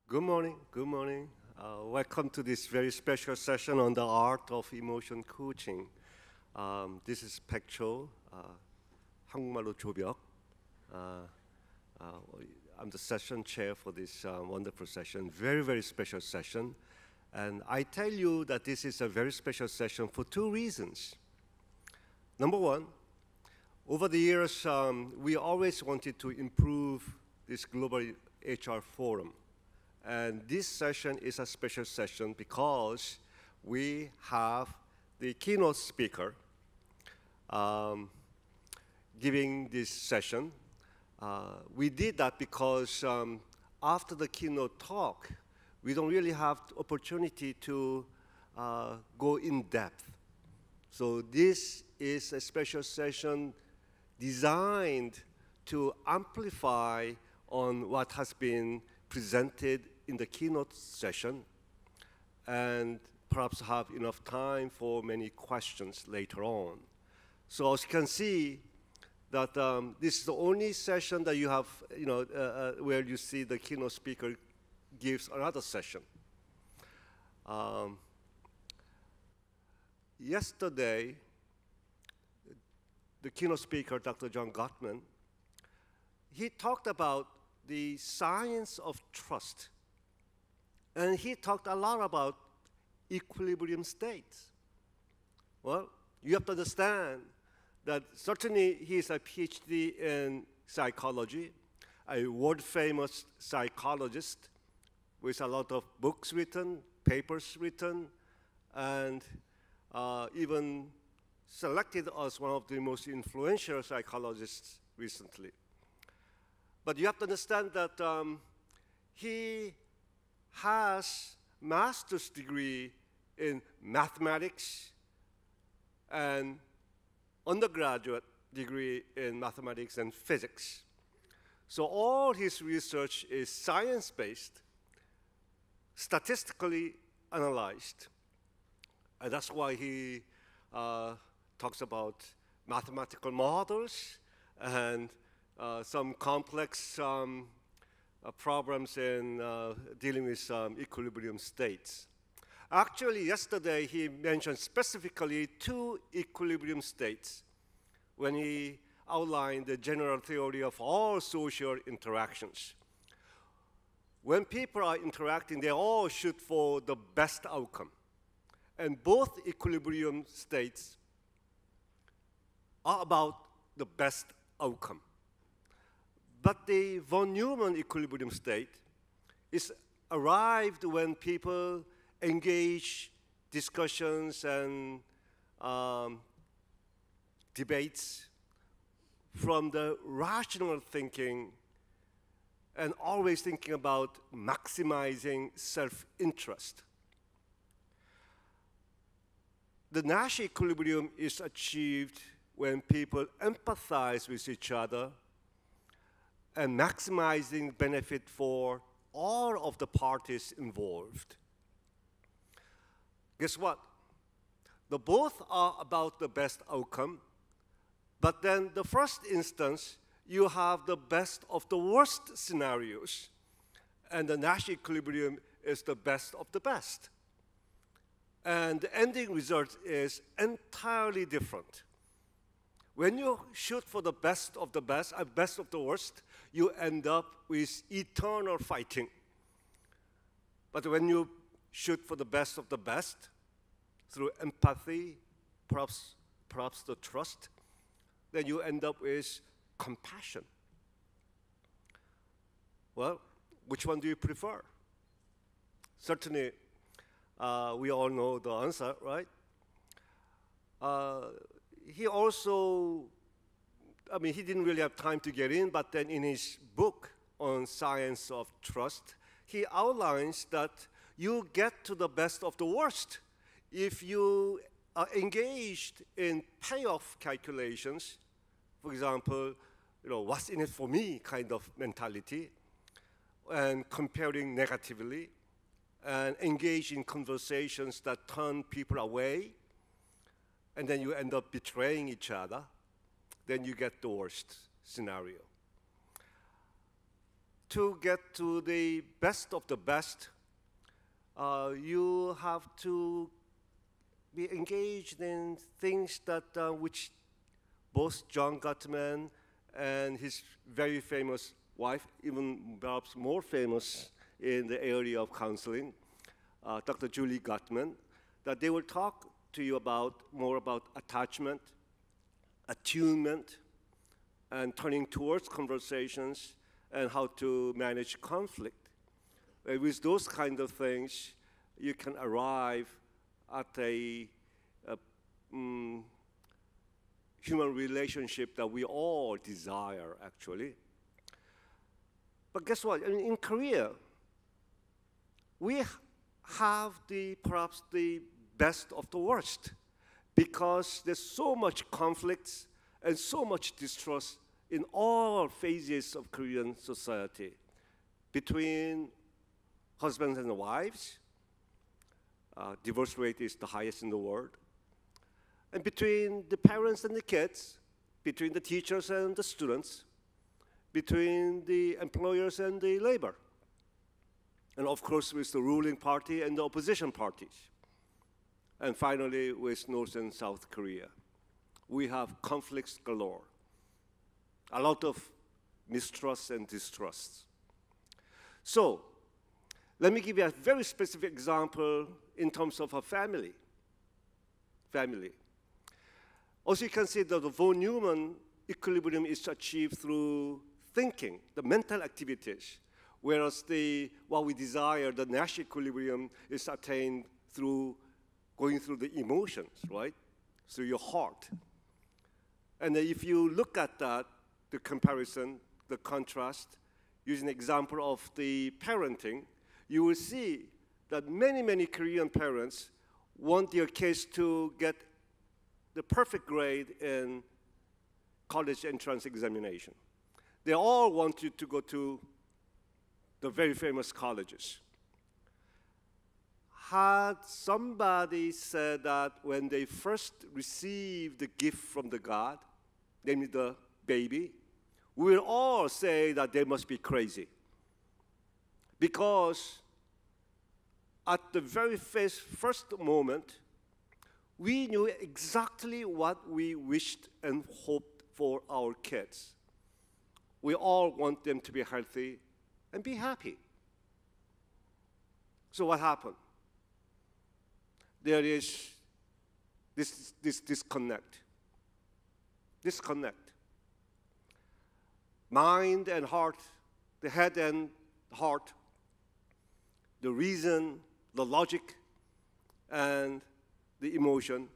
Good morning, good morning. Welcome to this very special session on the art of emotion coaching. This is Peck, 한국말로 조벽. I'm the session chair for this wonderful session, very, very special session. And I tell you that this is a very special session for two reasons. Number one, over the years, we always wanted to improve this global HR forum. And this session is a special session because we have the keynote speaker giving this session. We did that because after the keynote talk, we don't really have the opportunity to go in depth. So this is a special session designed to amplify on what has been presented in the keynote session and perhaps have enough time for many questions later on. So as you can see, that this is the only session that you have, where you see the keynote speaker gives another session. Yesterday, the keynote speaker, Dr. John Gottman, he talked about the science of trust. And he talked a lot about equilibrium states. Well, you have to understand that certainly he is a PhD in psychology, a world-famous psychologist with a lot of books written, papers written, and even selected as one of the most influential psychologists recently. But you have to understand that he has master's degree in mathematics and undergraduate degree in mathematics and physics. So all his research is science-based, statistically analyzed. And that's why he talks about mathematical models and some complex problems in dealing with equilibrium states. Actually, yesterday he mentioned specifically two equilibrium states when he outlined the general theory of all social interactions. When people are interacting, they all shoot for the best outcome. And both equilibrium states are about the best outcome. But the von Neumann equilibrium state is arrived when people engage discussions and debates from the rational thinking and always thinking about maximizing self-interest. The Nash equilibrium is achieved when people empathize with each other and maximizing benefit for all of the parties involved. Guess what? The both are about the best outcome, but then the first instance, you have the best of the worst scenarios, and the Nash equilibrium is the best of the best. And the ending result is entirely different. When you shoot for the best of the best, best of the worst, you end up with eternal fighting. But when you shoot for the best of the best, through empathy, perhaps the trust, then you end up with compassion. Well, which one do you prefer? Certainly, we all know the answer, right? He also, he didn't really have time to get in, but then in his book on science of trust, he outlines that you get to the best of the worst if you are engaged in payoff calculations, for example, what's in it for me kind of mentality, and comparing negatively, and engage in conversations that turn people away, and then you end up betraying each other, then you get the worst scenario. to get to the best of the best, you have to be engaged in things that which both John Gottman and his very famous wife, even perhaps more famous in the area of counseling, Dr. Julie Gottman, that they will talk to you more about attachment, attunement, and turning towards conversations, and how to manage conflict. With those kind of things, you can arrive at a human relationship that we all desire, actually. But guess what? I mean, in Korea, we have perhaps the best of the worst, because there's so much conflicts and so much distrust in all phases of Korean society, between husbands and wives. Divorce rate is the highest in the world. And between the parents and the kids, between the teachers and the students, between the employers and the labor, and of course with the ruling party and the opposition parties. And finally, with North and South Korea. We have conflicts galore, a lot of mistrust and distrust. So, let me give you a very specific example in terms of a family. Also, you can see that the von Neumann equilibrium is achieved through thinking, the mental activities, whereas what we desire, the Nash equilibrium, is attained through going through the emotions, right? Through your heart. And if you look at that, the comparison, the contrast, using an example of the parenting, you will see that many, many Korean parents want their kids to get the perfect grade in college entrance examination. They all want you to go to the very famous colleges. Had somebody said that when they first received the gift from the God, namely the baby, we will all say that they must be crazy. Because at the very first moment, we knew exactly what we wished and hoped for our kids. We all want them to be healthy and be happy. So what happened? There is this disconnect. Mind and heart, the head and heart, the reason, the logic, and the emotion,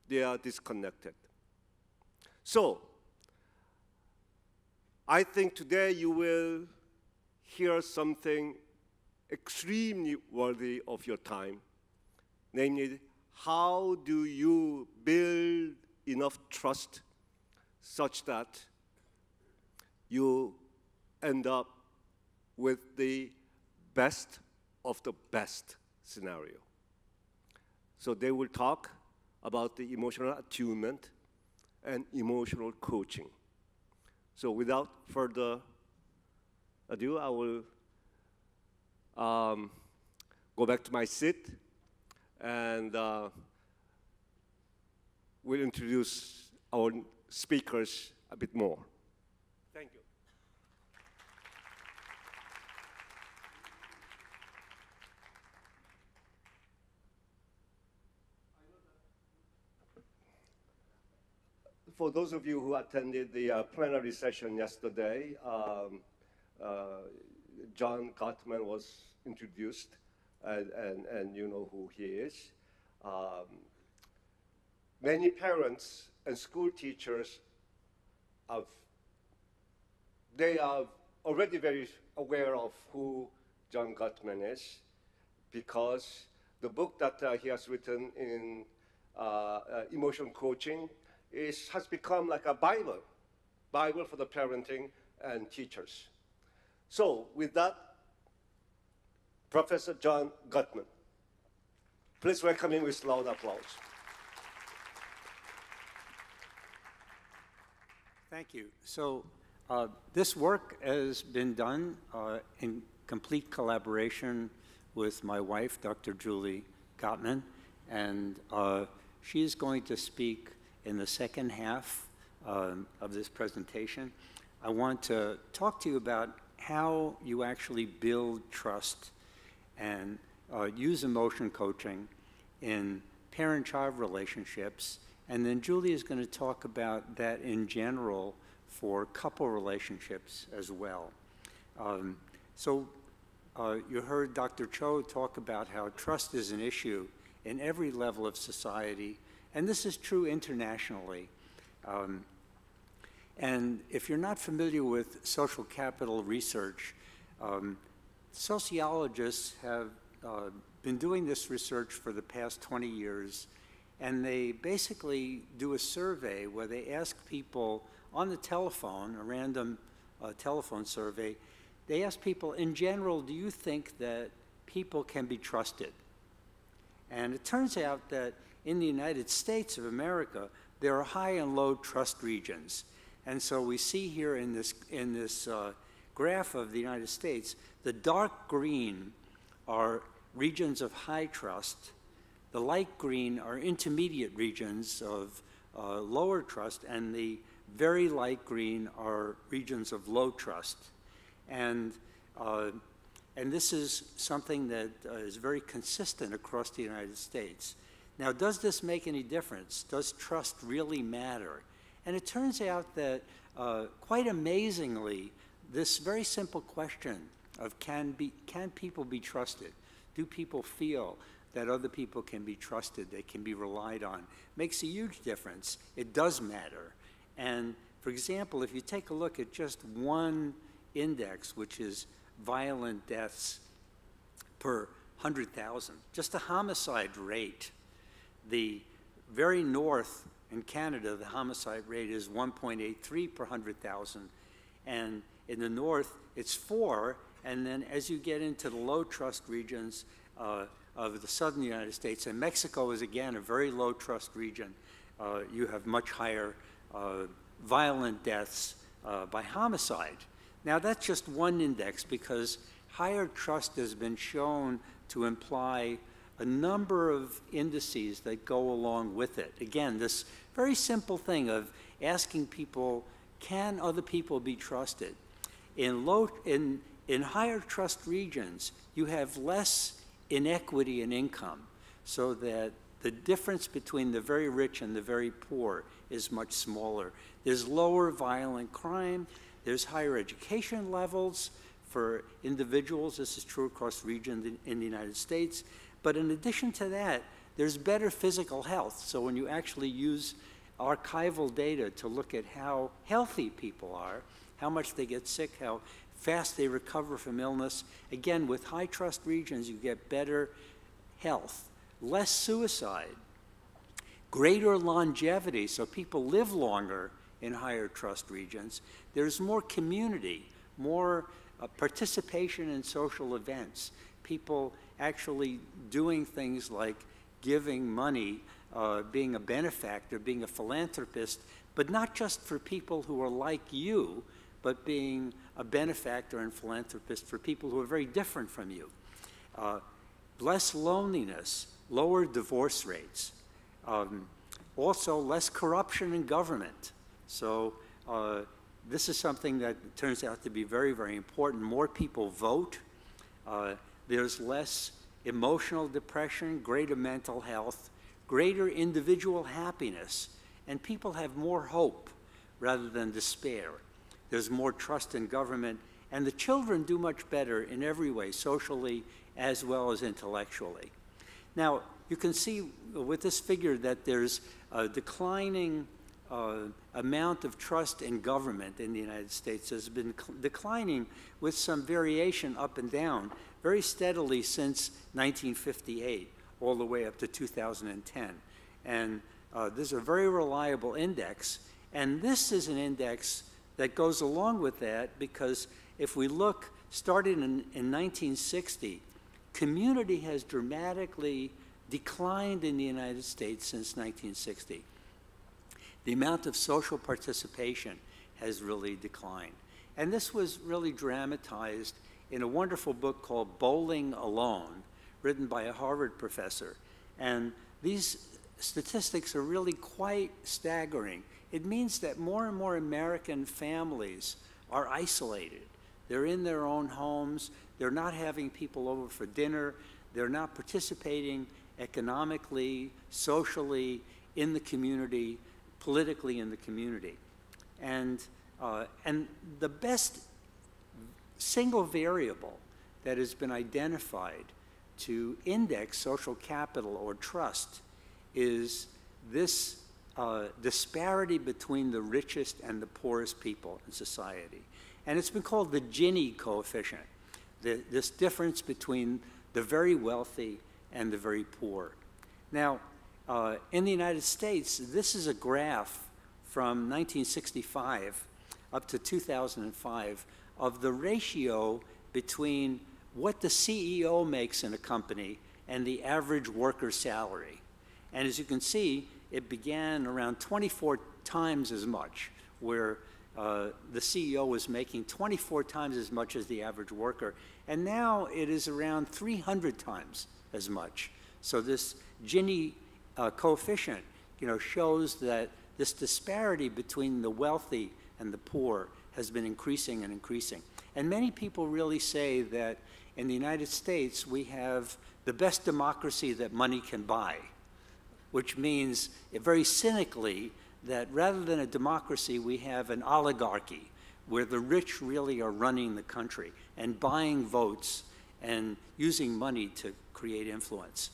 they are disconnected. So, I think today you will hear something extremely worthy of your time, namely, how do you build enough trust such that you end up with the best of the best scenario. So they will talk about the emotional attunement and emotional coaching. So without further ado, I will go back to my seat and we'll introduce our speakers a bit more. Thank you. For those of you who attended the plenary session yesterday, John Gottman was introduced, and you know who he is. Many parents and school teachers they are already very aware of who John Gottman is, because the book that he has written in emotion coaching has become like a Bible for the parenting and teachers. So with that, Professor John Gottman. Please welcome him with loud applause. Thank you. So This work has been done in complete collaboration with my wife, Dr. Julie Gottman, and she is going to speak in the second half of this presentation. I want to talk to you about how you actually build trust and use emotion coaching in parent-child relationships, and then Julie is going to talk about that in general for couple relationships as well. You heard Dr. Cho talk about how trust is an issue in every level of society, and this is true internationally. And if you're not familiar with social capital research, sociologists have been doing this research for the past 20 years, and they basically do a survey where they ask people on the telephone, a random telephone survey, they ask people, in general, do you think that people can be trusted? And it turns out that in the United States of America, there are high and low trust regions. And so we see here in this graph of the United States, the dark green are regions of high trust, the light green are intermediate regions of lower trust, and the very light green are regions of low trust. And this is something that is very consistent across the United States. Now, does this make any difference? Does trust really matter? And it turns out that, quite amazingly, this very simple question of can people be trusted? Do people feel that other people can be trusted, they can be relied on, makes a huge difference. It does matter. And for example, if you take a look at just one index, which is violent deaths per 100,000, just the homicide rate, the very north in Canada, the homicide rate is 1.83 per 100,000. And in the north, it's 4. And then as you get into the low trust regions of the southern United States, and Mexico is again a very low trust region, you have much higher violent deaths by homicide. Now that's just one index, because higher trust has been shown to imply a number of indices that go along with it. Again, this very simple thing of asking people, can other people be trusted? In higher trust regions, you have less inequity in income, so that the difference between the very rich and the very poor is much smaller. There's lower violent crime, there's higher education levels for individuals. This is true across regions in the United States. But in addition to that, there's better physical health. So when you actually use archival data to look at how healthy people are, how much they get sick, how fast they recover from illness, again, with high trust regions, you get better health, less suicide, greater longevity, so people live longer in higher trust regions. There's more community, more participation in social events, people actually doing things like giving money, being a benefactor, being a philanthropist, but not just for people who are like you, but being a benefactor and philanthropist for people who are very different from you. Less loneliness, lower divorce rates, also less corruption in government. So this is something that turns out to be very, very important. More people vote. There's less emotional depression, greater mental health, greater individual happiness, and people have more hope rather than despair. There's more trust in government, and the children do much better in every way, socially as well as intellectually. Now, you can see with this figure that there's a declining amount of trust in government in the United States. Has been declining with some variation up and down very steadily since 1958, all the way up to 2010. And this is a very reliable index. And this is an index that goes along with that, because if we look, starting in 1960, community has dramatically declined in the United States since 1960. The amount of social participation has really declined. And this was really dramatized in a wonderful book called Bowling Alone, written by a Harvard professor. And these statistics are really quite staggering. It means that more and more American families are isolated. They're in their own homes. They're not having people over for dinner. They're not participating economically, socially, in the community, politically in the community. And the best single variable that has been identified to index social capital or trust is this disparity between the richest and the poorest people in society. And it's been called the Gini coefficient, this difference between the very wealthy and the very poor. Now, in the United States, this is a graph from 1965 up to 2005 of the ratio between what the CEO makes in a company and the average worker's salary. And as you can see, it began around 24 times as much, where the CEO was making 24 times as much as the average worker. And now it is around 300 times as much. So this Gini coefficient, shows that this disparity between the wealthy and the poor has been increasing and increasing. And many people really say that in the United States, we have the best democracy that money can buy, which means, very cynically, that rather than a democracy, we have an oligarchy, where the rich really are running the country and buying votes and using money to create influence.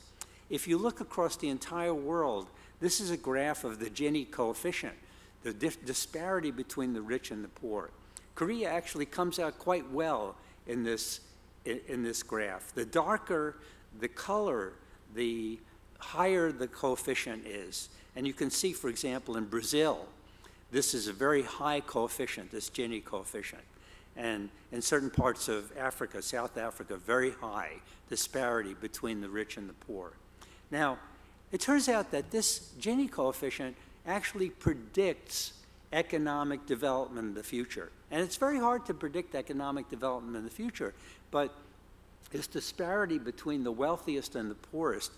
If you look across the entire world, this is a graph of the Gini coefficient, the disparity between the rich and the poor. Korea actually comes out quite well in this graph. The darker the color, the higher the coefficient is. And you can see, for example, in Brazil, this is a very high coefficient, this Gini coefficient. And in certain parts of Africa, South Africa, very high disparity between the rich and the poor. Now, it turns out that this Gini coefficient actually predicts economic development in the future. And it's very hard to predict economic development in the future, but this disparity between the wealthiest and the poorest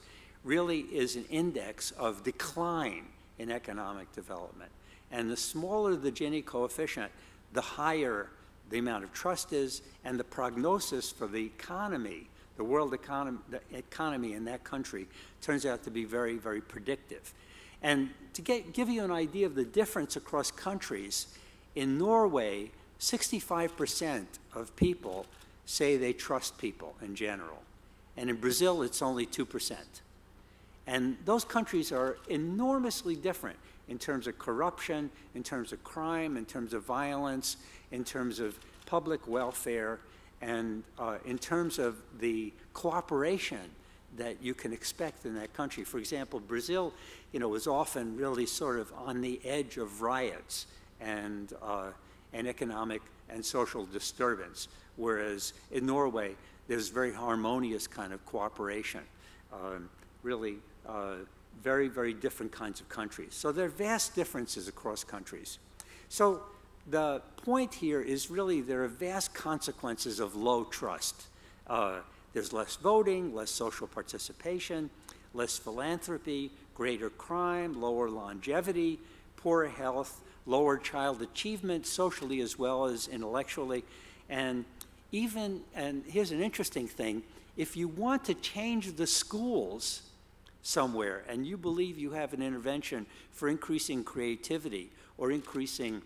really is an index of decline in economic development. And the smaller the Gini coefficient, the higher the amount of trust is, and the prognosis for the economy, the world economy, the economy in that country turns out to be very, very predictive. And to give you an idea of the difference across countries, in Norway, 65% of people say they trust people in general. And in Brazil, it's only 2%. And those countries are enormously different in terms of corruption, in terms of crime, in terms of violence, in terms of public welfare, and in terms of the cooperation that you can expect in that country. For example, Brazil, was often really sort of on the edge of riots and economic and social disturbance, whereas in Norway, there's very harmonious kind of cooperation. Really very, very different kinds of countries. So there are vast differences across countries. So the point here is really there are vast consequences of low trust. There's less voting, less social participation, less philanthropy, greater crime, lower longevity, poorer health, lower child achievement, socially as well as intellectually. And here's an interesting thing, if you want to change the schools somewhere and you believe you have an intervention for increasing creativity or increasing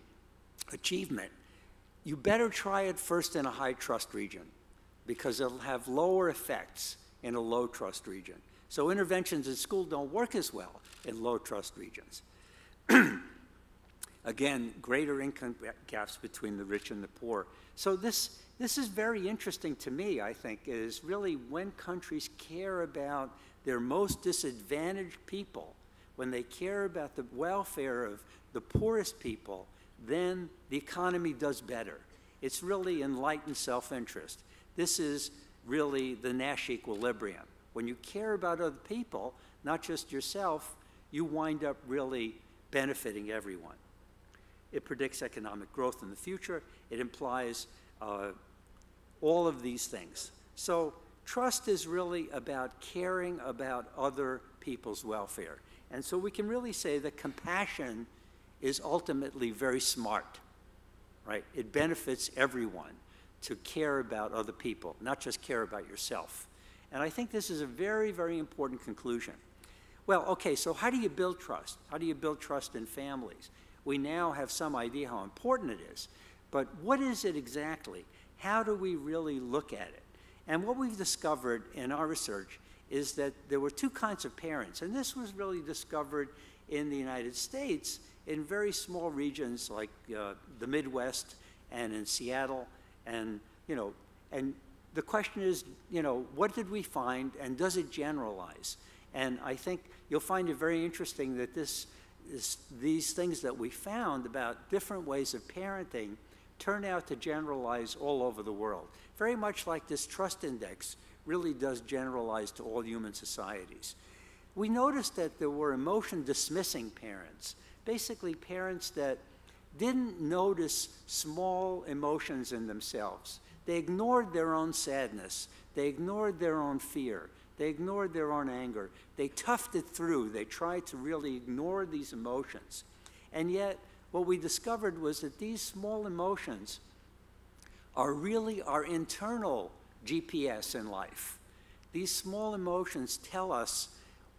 achievement, you better try it first in a high trust region, because it'll have lower effects in a low trust region. So interventions in school don't work as well in low trust regions. Again, greater income gaps between the rich and the poor. So this is very interesting to me, I think, is really when countries care about their most disadvantaged people, when they care about the welfare of the poorest people, then the economy does better. It's really enlightened self-interest. This is really the Nash equilibrium. When you care about other people, not just yourself, you wind up really benefiting everyone. It predicts economic growth in the future. It implies all of these things. So trust is really about caring about other people's welfare. And so we can really say that compassion is ultimately very smart, right? It benefits everyone to care about other people, not just care about yourself. And I think this is a very, very important conclusion. Well, okay, so how do you build trust? How do you build trust in families? We now have some idea how important it is, but what is it exactly? How do we really look at it? And what we've discovered in our research is that there were two kinds of parents, and this was really discovered in the United States in very small regions like the Midwest and in Seattle, and and the question is, what did we find, and does it generalize? And I think you'll find it very interesting that these things that we found about different ways of parenting turn out to generalize all over the world. Very much like this trust index really does generalize to all human societies. We noticed that there were emotion-dismissing parents, basically parents that didn't notice small emotions in themselves. They ignored their own sadness. They ignored their own fear. They ignored their own anger. They toughed it through. They tried to really ignore these emotions. And yet, what we discovered was that these small emotions are really our internal GPS in life. These small emotions tell us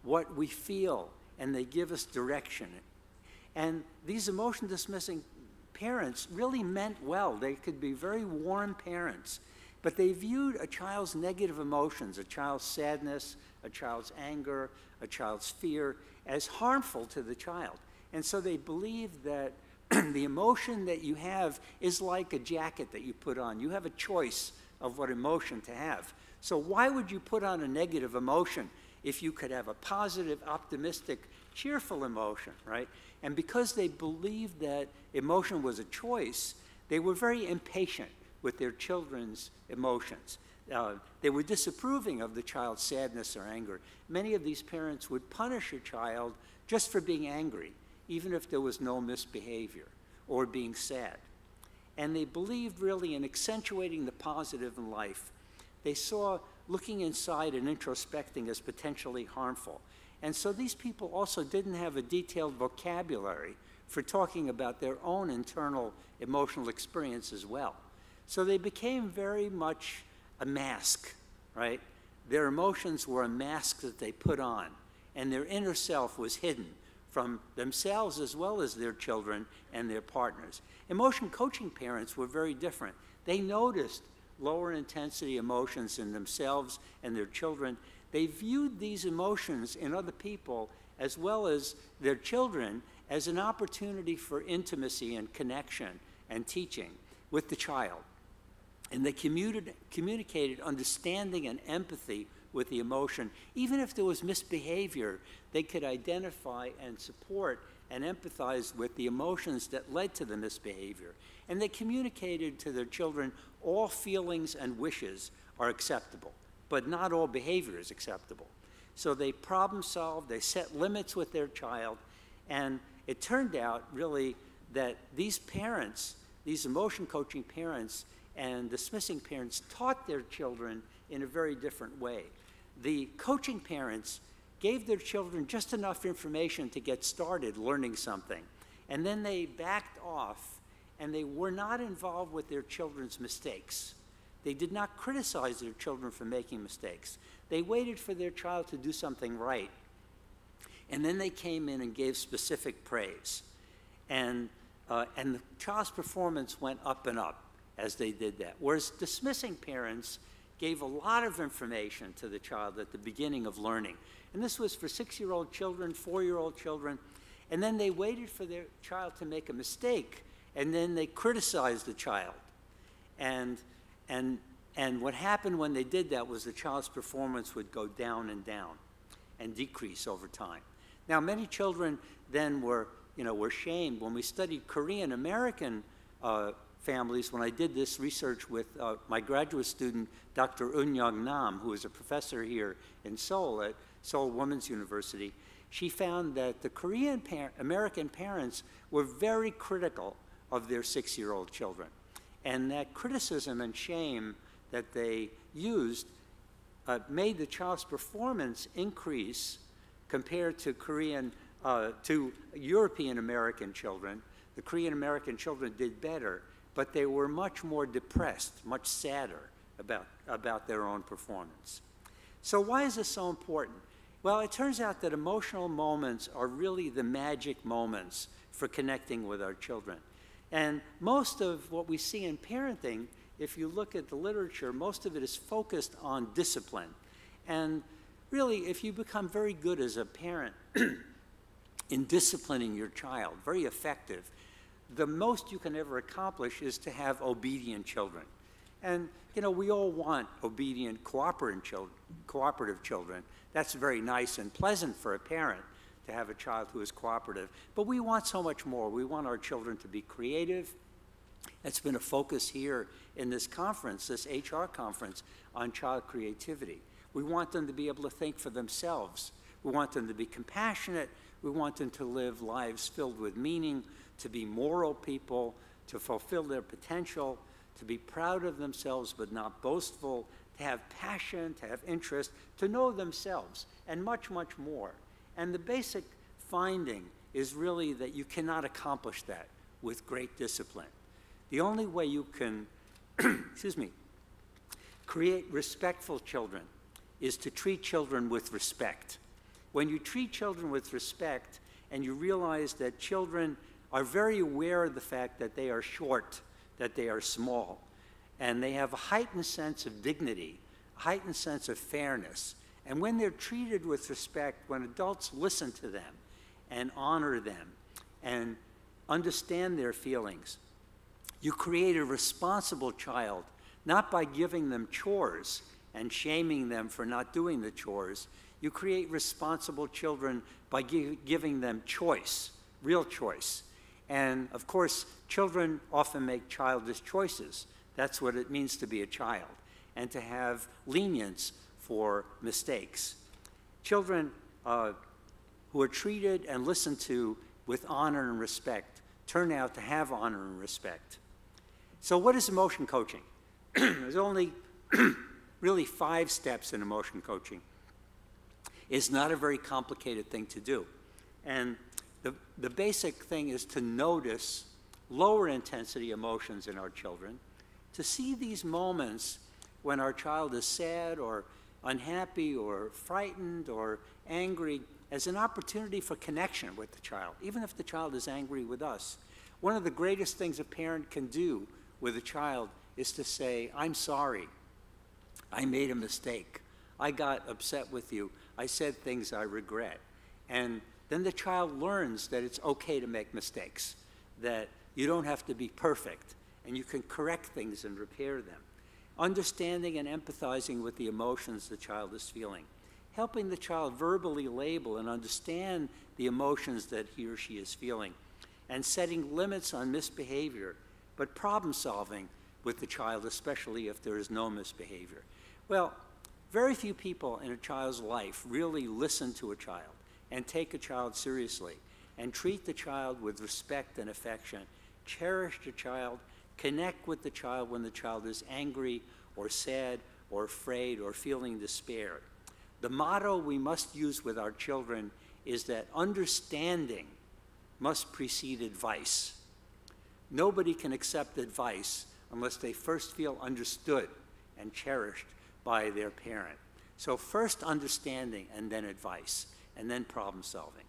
what we feel, and they give us direction. And these emotion-dismissing parents really meant well. They could be very warm parents, but they viewed a child's negative emotions, a child's sadness, a child's anger, a child's fear, as harmful to the child. And so they believed that the emotion that you have is like a jacket that you put on. You have a choice of what emotion to have. So why would you put on a negative emotion if you could have a positive, optimistic, cheerful emotion, right? And because they believed that emotion was a choice, they were very impatient with their children's emotions. They were disapproving of the child's sadness or anger. Many of these parents would punish a child just for being angry, even if there was no misbehavior, or being sad. And they believed really in accentuating the positive in life. They saw looking inside and introspecting as potentially harmful. And so these people also didn't have a detailed vocabulary for talking about their own internal emotional experience as well. So they became very much a mask, right? Their emotions were a mask that they put on, and their inner self was hidden from themselves as well as their children and their partners. Emotion coaching parents were very different. They noticed lower intensity emotions in themselves and their children. They viewed these emotions in other people as well as their children as an opportunity for intimacy and connection and teaching with the child. And they communicated understanding and empathy with the emotion. Even if there was misbehavior, they could identify and support and empathize with the emotions that led to the misbehavior. And they communicated to their children, all feelings and wishes are acceptable, but not all behavior is acceptable. So they problem solved, they set limits with their child, and it turned out really that these parents, these emotion coaching parents and dismissing parents, taught their children in a very different way. The coaching parents gave their children just enough information to get started learning something, and then they backed off, and they were not involved with their children's mistakes. They did not criticize their children for making mistakes. They waited for their child to do something right, and then they came in and gave specific praise. And the child's performance went up and up as they did that. Whereas dismissing parents gave a lot of information to the child at the beginning of learning. And this was for 6-year-old children, 4-year-old children. And then they waited for their child to make a mistake, and then they criticized the child. And what happened when they did that was the child's performance would go down and decrease over time. Now, many children then were shamed. When we studied Korean American families, when I did this research with my graduate student, Dr. Eun Young Nam, who is a professor here in Seoul at Seoul Women's University, she found that the American parents were very critical of their 6-year-old children. And that criticism and shame that they used made the child's performance increase compared to European American children. The Korean American children did better, but they were much more depressed, much sadder about their own performance. So why is this so important? Well, it turns out that emotional moments are really the magic moments for connecting with our children. And most of what we see in parenting, if you look at the literature, most of it is focused on discipline. And really, if you become very good as a parent in disciplining your child, very effective, the most you can ever accomplish is to have obedient children. And, you know, we all want obedient, cooperative children. That's very nice and pleasant for a parent to have a child who is cooperative. But we want so much more. We want our children to be creative. It's been a focus here in this conference, this HR conference, on child creativity. We want them to be able to think for themselves. We want them to be compassionate. We want them to live lives filled with meaning, to be moral people, to fulfill their potential, to be proud of themselves but not boastful, to have passion, to have interest, to know themselves, and much, much more. And the basic finding is really that you cannot accomplish that with great discipline. The only way you can, excuse me, create respectful children is to treat children with respect. When you treat children with respect and you realize that children are very aware of the fact that they are short, that they are small, and they have a heightened sense of dignity, a heightened sense of fairness. And when they're treated with respect, when adults listen to them and honor them and understand their feelings, you create a responsible child, not by giving them chores and shaming them for not doing the chores. You create responsible children by giving them choice, real choice. And of course, children often make childish choices. That's what it means to be a child, and to have lenience for mistakes. Children who are treated and listened to with honor and respect turn out to have honor and respect. So what is emotion coaching? There's only really 5 steps in emotion coaching. It's not a very complicated thing to do. And the basic thing is to notice lower intensity emotions in our children, to see these moments when our child is sad or unhappy or frightened or angry as an opportunity for connection with the child, even if the child is angry with us. One of the greatest things a parent can do with a child is to say, I'm sorry, I made a mistake, I got upset with you, I said things I regret. And then the child learns that it's okay to make mistakes, that you don't have to be perfect, and you can correct things and repair them. Understanding and empathizing with the emotions the child is feeling. Helping the child verbally label and understand the emotions that he or she is feeling. And setting limits on misbehavior, but problem solving with the child, especially if there is no misbehavior. Well, very few people in a child's life really listen to a child and take a child seriously and treat the child with respect and affection, cherish the child, connect with the child when the child is angry or sad or afraid or feeling despair. The motto we must use with our children is that understanding must precede advice. Nobody can accept advice unless they first feel understood and cherished by their parent. So first understanding and then advice, and then problem solving.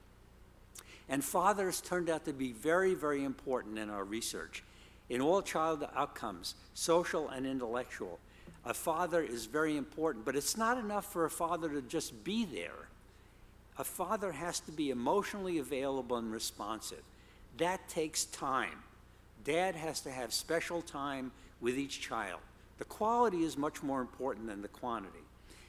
And fathers turned out to be very, very important in our research. In all child outcomes, social and intellectual, a father is very important, but it's not enough for a father to just be there. A father has to be emotionally available and responsive. That takes time. Dad has to have special time with each child. The quality is much more important than the quantity.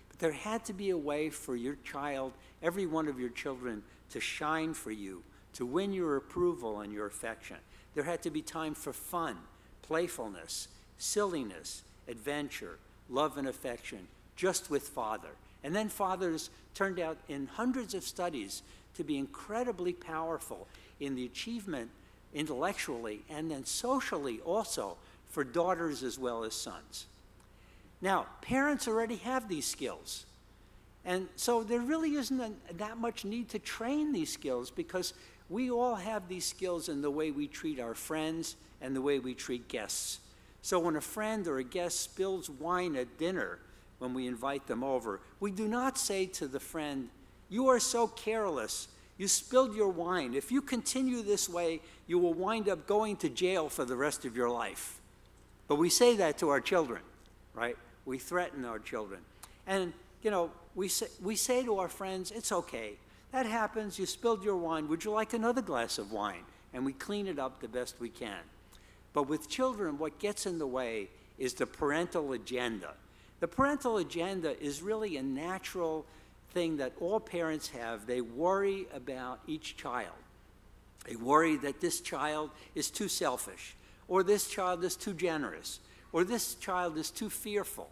But there had to be a way for your child, every one of your children, to shine for you, to win your approval and your affection. There had to be time for fun, playfulness, silliness, adventure, love and affection, just with father. And then fathers turned out in hundreds of studies to be incredibly powerful in the achievement intellectually and then socially also for daughters as well as sons. Now, parents already have these skills. And so there really isn't that much need to train these skills because we all have these skills in the way we treat our friends and the way we treat guests. So when a friend or a guest spills wine at dinner when we invite them over, we do not say to the friend, "You are so careless. You spilled your wine. If you continue this way, you will wind up going to jail for the rest of your life." But we say that to our children, right? We threaten our children. And, you know, we say to our friends, "It's okay. That happens. You spilled your wine. Would you like another glass of wine?" And we clean it up the best we can. But with children, what gets in the way is the parental agenda. The parental agenda is really a natural thing that all parents have. They worry about each child. They worry that this child is too selfish, or this child is too generous, or this child is too fearful,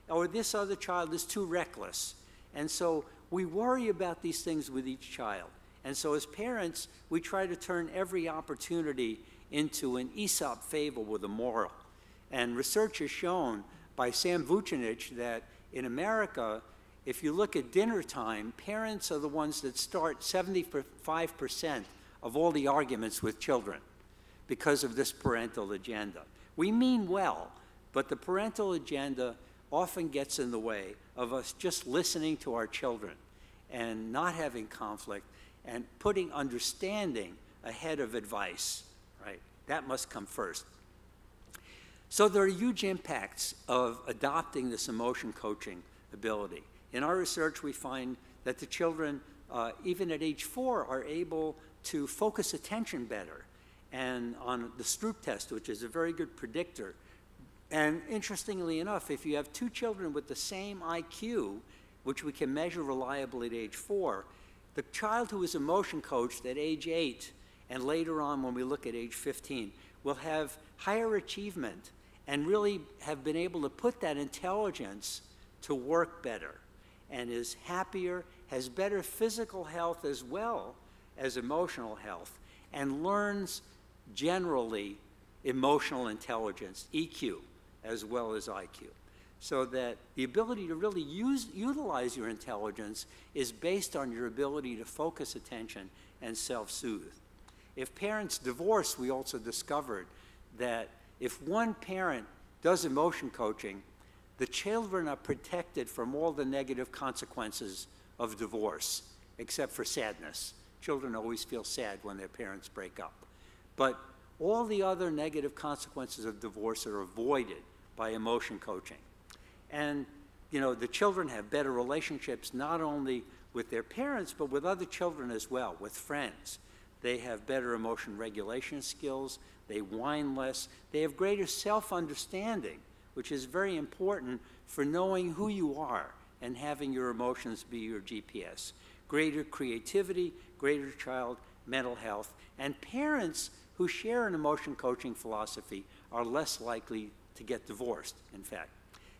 or this other child is too reckless. And so we worry about these things with each child. And so as parents, we try to turn every opportunity into an Aesop fable with a moral. And research has shown by Sam Vucinich that in America, if you look at dinner time, parents are the ones that start 75% of all the arguments with children because of this parental agenda. We mean well, but the parental agenda often gets in the way of us just listening to our children and not having conflict and putting understanding ahead of advice, right? That must come first. So there are huge impacts of adopting this emotion coaching ability. In our research, we find that the children, even at age 4, are able to focus attention better. And on the Stroop test, which is a very good predictor, and interestingly enough, if you have two children with the same IQ, which we can measure reliably at age 4, the child who is emotion coached at age 8, and later on when we look at age 15, will have higher achievement and really have been able to put that intelligence to work better and is happier, has better physical health as well as emotional health, and learns generally emotional intelligence, EQ, as well as IQ. So that the ability to really utilize your intelligence is based on your ability to focus attention and self-soothe. If parents divorce, we also discovered that if one parent does emotion coaching, the children are protected from all the negative consequences of divorce, except for sadness. Children always feel sad when their parents break up. But all the other negative consequences of divorce are avoided by emotion coaching. And, you know, the children have better relationships not only with their parents, but with other children as well, with friends. They have better emotion regulation skills. They whine less. They have greater self-understanding, which is very important for knowing who you are and having your emotions be your GPS. Greater creativity, greater child mental health, and parents who share an emotion coaching philosophy are less likely to get divorced, in fact.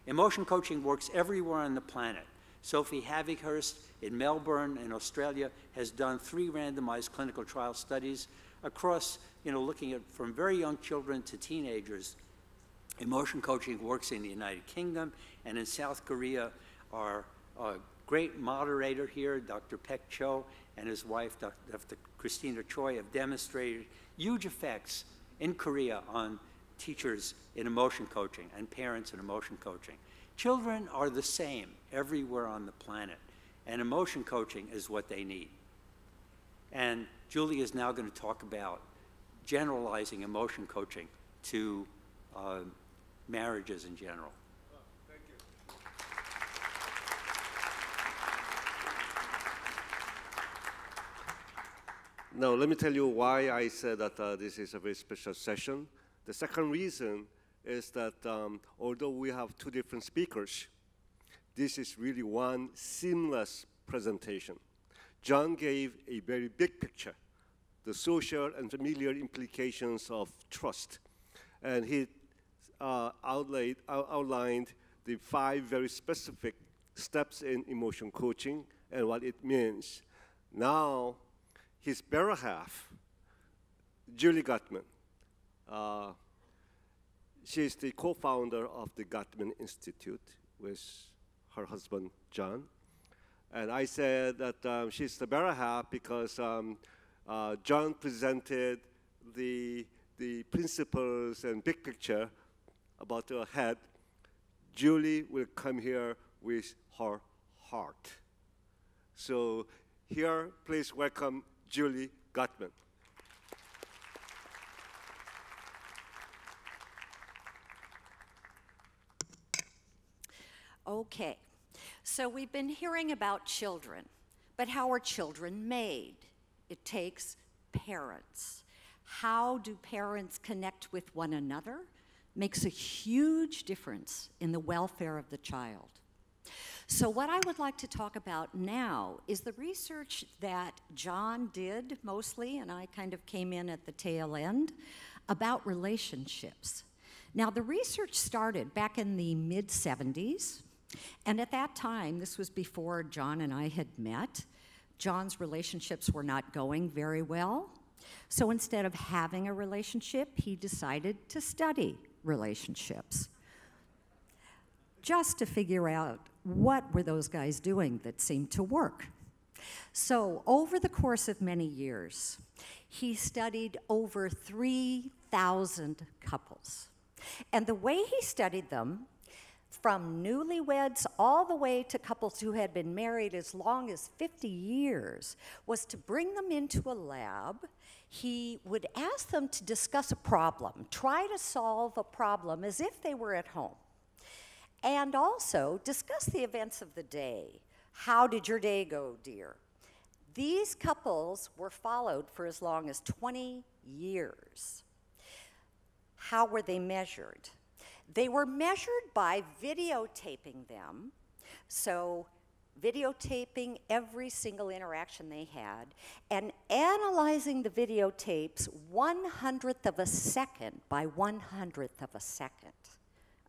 Emotion coaching works everywhere on the planet. Sophie Havighurst in Melbourne in Australia has done 3 randomized clinical trial studies across, looking at from very young children to teenagers. Emotion coaching works in the United Kingdom, and in South Korea, our great moderator here, Dr. Peck and his wife, Dr. Christina Choi, have demonstrated huge effects in Korea on teachers in emotion coaching and parents in emotion coaching. Children are the same everywhere on the planet, and emotion coaching is what they need. And Julie is now going to talk about generalizing emotion coaching to marriages in general. Thank you. Now, let me tell you why I said that this is a very special session. The second reason is that although we have 2 different speakers, this is really one seamless presentation. John gave a very big picture, the social and familiar implications of trust. And he outlined the 5 very specific steps in emotion coaching and what it means. Now, his better half, Julie Gottman. She's the co-founder of the Gottman Institute with her husband, John. And I said that she's the better half because John presented the principles and big picture about her head. Julie will come here with her heart. So here, please welcome Julie Gottman. Okay, so we've been hearing about children, but how are children made? It takes parents. How do parents connect with one another? Makes a huge difference in the welfare of the child. So what I would like to talk about now is the research that John did mostly, and I kind of came in at the tail end, about relationships. Now, the research started back in the mid-'70s, and at that time, this was before John and I had met, John's relationships were not going very well. So instead of having a relationship, he decided to study relationships, just to figure out what were those guys doing that seemed to work. So over the course of many years, he studied over 3,000 couples. And the way he studied them, from newlyweds all the way to couples who had been married as long as 50 years, was to bring them into a lab. He would ask them to discuss a problem, try to solve a problem as if they were at home, and also discuss the events of the day. How did your day go, dear? These couples were followed for as long as 20 years. How were they measured? They were measured by videotaping them, so videotaping every single interaction they had, and analyzing the videotapes 1/100th of a second by 1/100th of a second.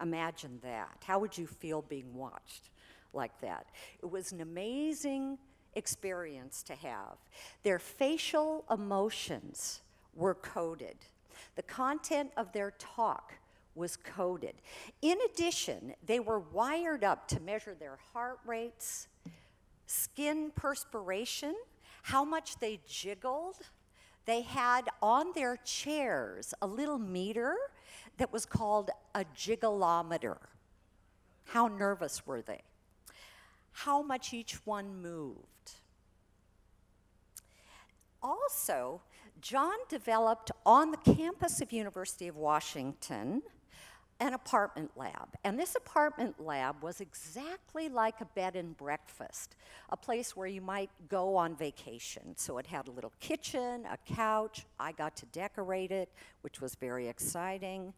Imagine that. How would you feel being watched like that? It was an amazing experience to have. Their facial emotions were coded. The content of their talk was coded. In addition, they were wired up to measure their heart rates, skin perspiration, how much they jiggled. They had on their chairs a little meter that was called a jiggleometer. How nervous were they? How much each one moved. Also, John developed on the campus of University of Washington an apartment lab. And this apartment lab was exactly like a bed and breakfast, a place where you might go on vacation. So it had a little kitchen, a couch. I got to decorate it, which was very exciting.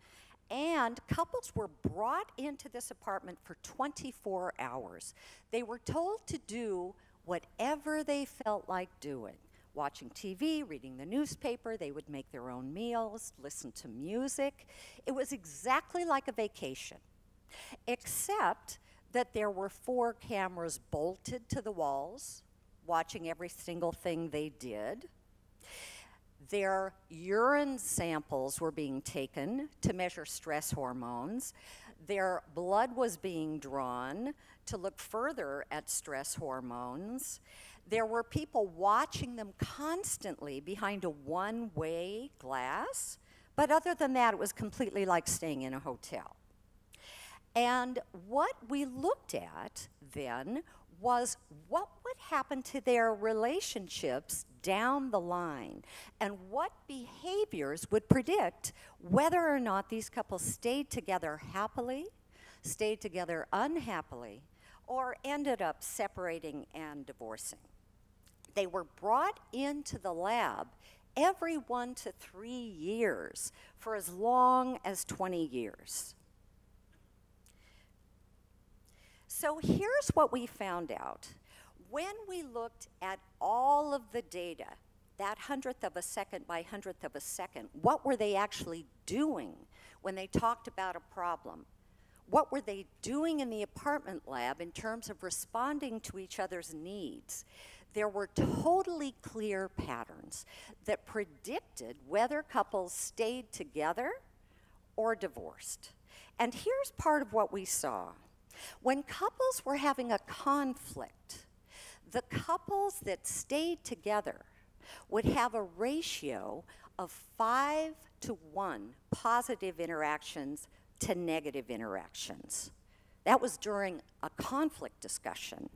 And couples were brought into this apartment for 24 hours. They were told to do whatever they felt like doing. Watching TV, reading the newspaper, they would make their own meals, listen to music. It was exactly like a vacation, except that there were 4 cameras bolted to the walls, watching every single thing they did. Their urine samples were being taken to measure stress hormones. Their blood was being drawn to look further at stress hormones. There were people watching them constantly behind a one-way glass, but other than that, it was completely like staying in a hotel. And what we looked at then was what would happen to their relationships down the line, and what behaviors would predict whether or not these couples stayed together happily, stayed together unhappily, or ended up separating and divorcing. They were brought into the lab every 1 to 3 years for as long as 20 years. So here's what we found out. When we looked at all of the data, that 100th of a second by 100th of a second, what were they actually doing when they talked about a problem? What were they doing in the apartment lab in terms of responding to each other's needs? there were totally clear patterns that predicted whether couples stayed together or divorced. And here's part of what we saw. When couples were having a conflict, the couples that stayed together would have a ratio of 5-to-1 positive interactions to negative interactions. That was during a conflict discussion.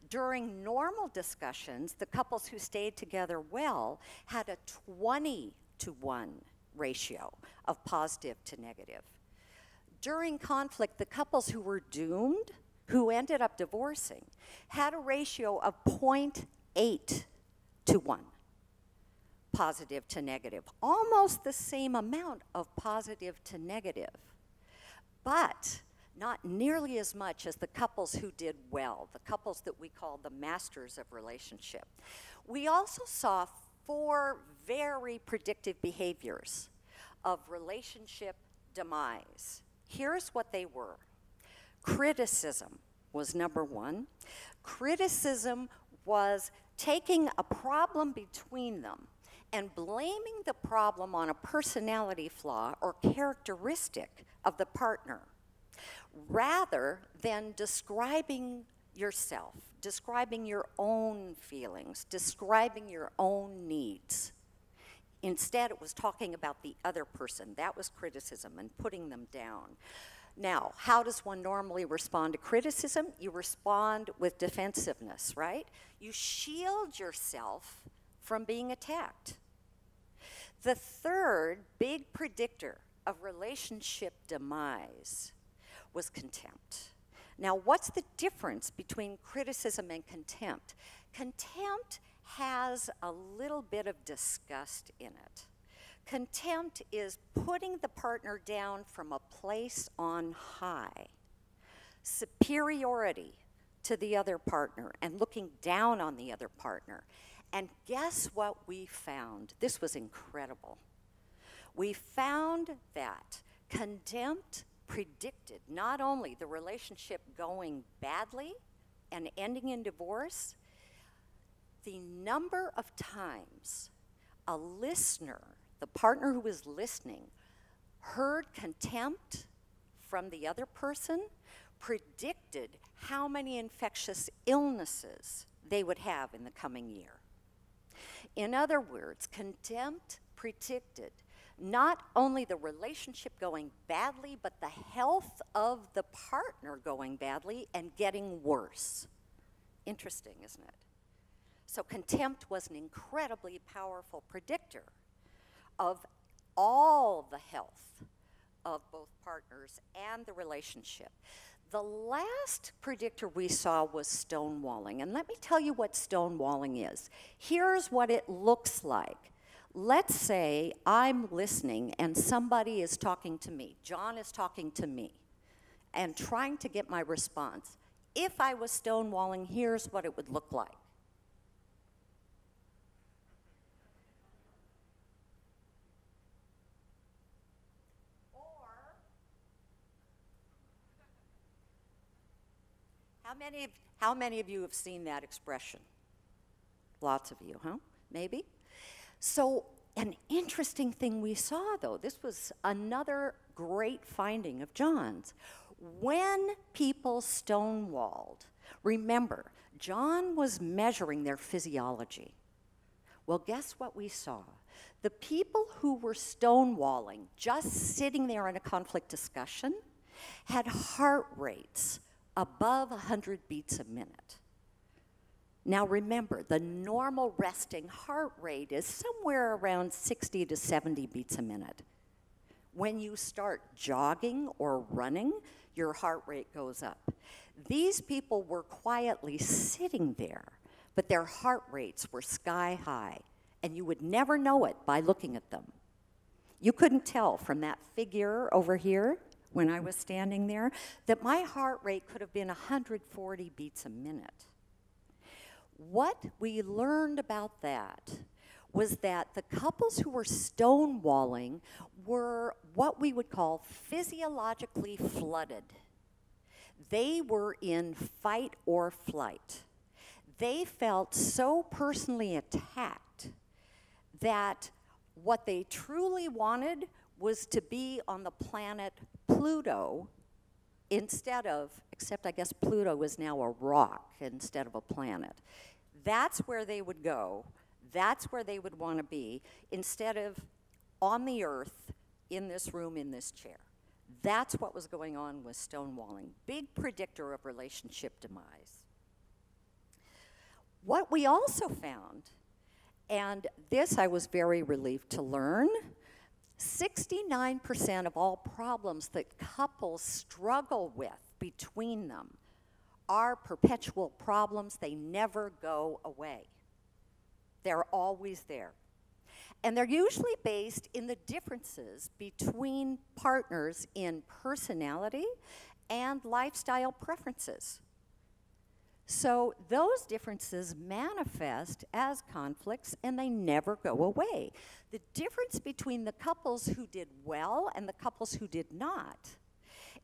During normal discussions, the couples who stayed together well had a 20-to-1 ratio of positive to negative. During conflict, the couples who were doomed, who ended up divorcing, had a ratio of 0.8-to-1, positive to negative, almost the same amount of positive to negative, but not nearly as much as the couples who did well, the couples that we call the masters of relationship. We also saw 4 very predictive behaviors of relationship demise. Here's what they were. Criticism was number 1. Criticism was taking a problem between them and blaming the problem on a personality flaw or characteristic of the partner, rather than describing yourself, describing your own feelings, describing your own needs. Instead, it was talking about the other person. That was criticism and putting them down. Now, how does one normally respond to criticism? You respond with defensiveness, right? You shield yourself from being attacked. The third big predictor of relationship demise was contempt. Now, what's the difference between criticism and contempt? Contempt has a little bit of disgust in it. Contempt is putting the partner down from a place on high, superiority to the other partner, and looking down on the other partner. And guess what we found? This was incredible. We found that contempt predicted not only the relationship going badly and ending in divorce, the number of times a listener, the partner who was listening, heard contempt from the other person predicted how many infectious illnesses they would have in the coming year. In other words, contempt predicted not only the relationship going badly, but the health of the partner going badly and getting worse. Interesting, isn't it? So contempt was an incredibly powerful predictor of all the health of both partners and the relationship. The last predictor we saw was stonewalling. And let me tell you what stonewalling is. Here's what it looks like. Let's say I'm listening and somebody is talking to me. John is talking to me and trying to get my response. If I was stonewalling, here's what it would look like. How many of you have seen that expression? Lots of you, huh? Maybe? So an interesting thing we saw, though, this was another great finding of John's. When people stonewalled, remember, John was measuring their physiology. Well, guess what we saw? The people who were stonewalling, just sitting there in a conflict discussion, had heart rates above 100 beats a minute. Now remember, the normal resting heart rate is somewhere around 60 to 70 beats a minute. When you start jogging or running, your heart rate goes up. These people were quietly sitting there, but their heart rates were sky high, and you would never know it by looking at them. You couldn't tell from that figure over here when I was standing there, that my heart rate could have been 140 beats a minute. What we learned about that was that the couples who were stonewalling were what we would call physiologically flooded. They were in fight or flight. they felt so personally attacked that what they truly wanted was to be on the planet Pluto instead of, except I guess Pluto is now a rock instead of a planet. That's where they would go. That's where they would want to be instead of on the earth, in this room, in this chair. That's what was going on with stonewalling. Big predictor of relationship demise. What we also found, and this I was very relieved to learn, 69% of all problems that couples struggle with between them are perpetual problems. They never go away. They're always there. And they're usually based in the differences between partners in personality and lifestyle preferences. So those differences manifest as conflicts and they never go away. The difference between the couples who did well and the couples who did not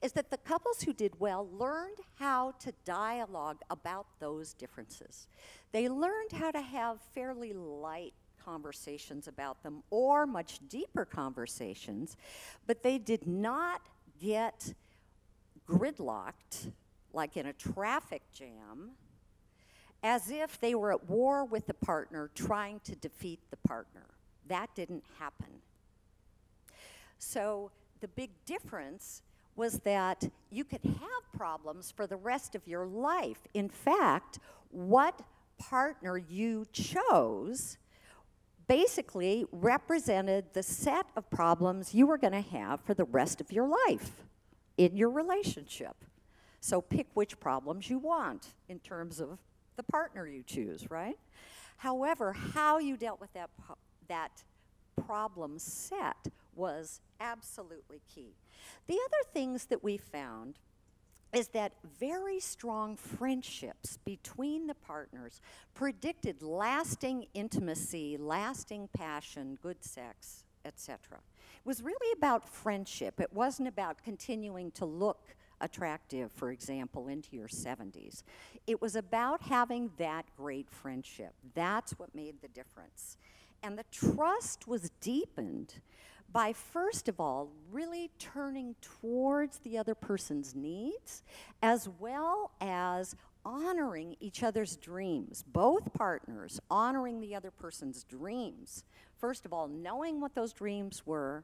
is that the couples who did well learned how to dialogue about those differences. They learned how to have fairly light conversations about them or much deeper conversations, but they did not get gridlocked like in a traffic jam as if they were at war with the partner trying to defeat the partner. That didn't happen. So the big difference was that you could have problems for the rest of your life. In fact, what partner you chose basically represented the set of problems you were going to have for the rest of your life in your relationship. So pick which problems you want in terms of the partner you choose, right? However, how you dealt with that problem set was absolutely key. The other things that we found is that very strong friendships between the partners predicted lasting intimacy, lasting passion, good sex, etc. It was really about friendship. It wasn't about continuing to look attractive, for example, into your 70s. It was about having that great friendship. That's what made the difference. And the trust was deepened by, first of all, really turning towards the other person's needs, as well as honoring each other's dreams, both partners honoring the other person's dreams. First of all, knowing what those dreams were,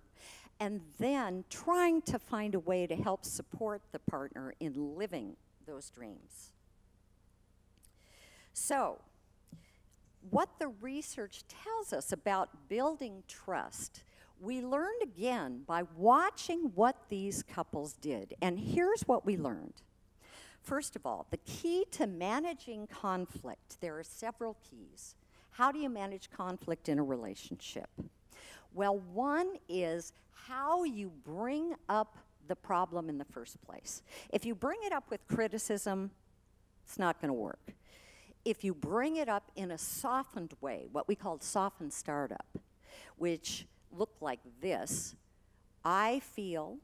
and then trying to find a way to help support the partner in living those dreams. So, what the research tells us about building trust, we learned again by watching what these couples did. And here's what we learned. First of all, the key to managing conflict, there are several keys. How do you manage conflict in a relationship? Well, one is how you bring up the problem in the first place. If you bring it up with criticism, it's not going to work. If you bring it up in a softened way, what we call softened startup, which looked like this: I feel,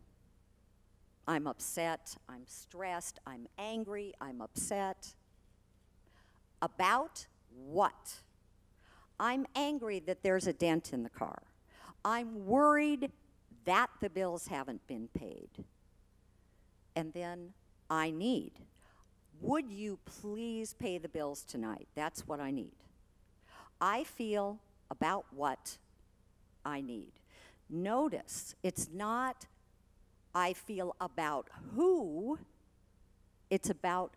I'm upset, I'm stressed, I'm angry, I'm upset. About what? I'm angry that there's a dent in the car. I'm worried that the bills haven't been paid. And then I need. Would you please pay the bills tonight? That's what I need. I feel about what I need. Notice, it's not I feel about who, it's about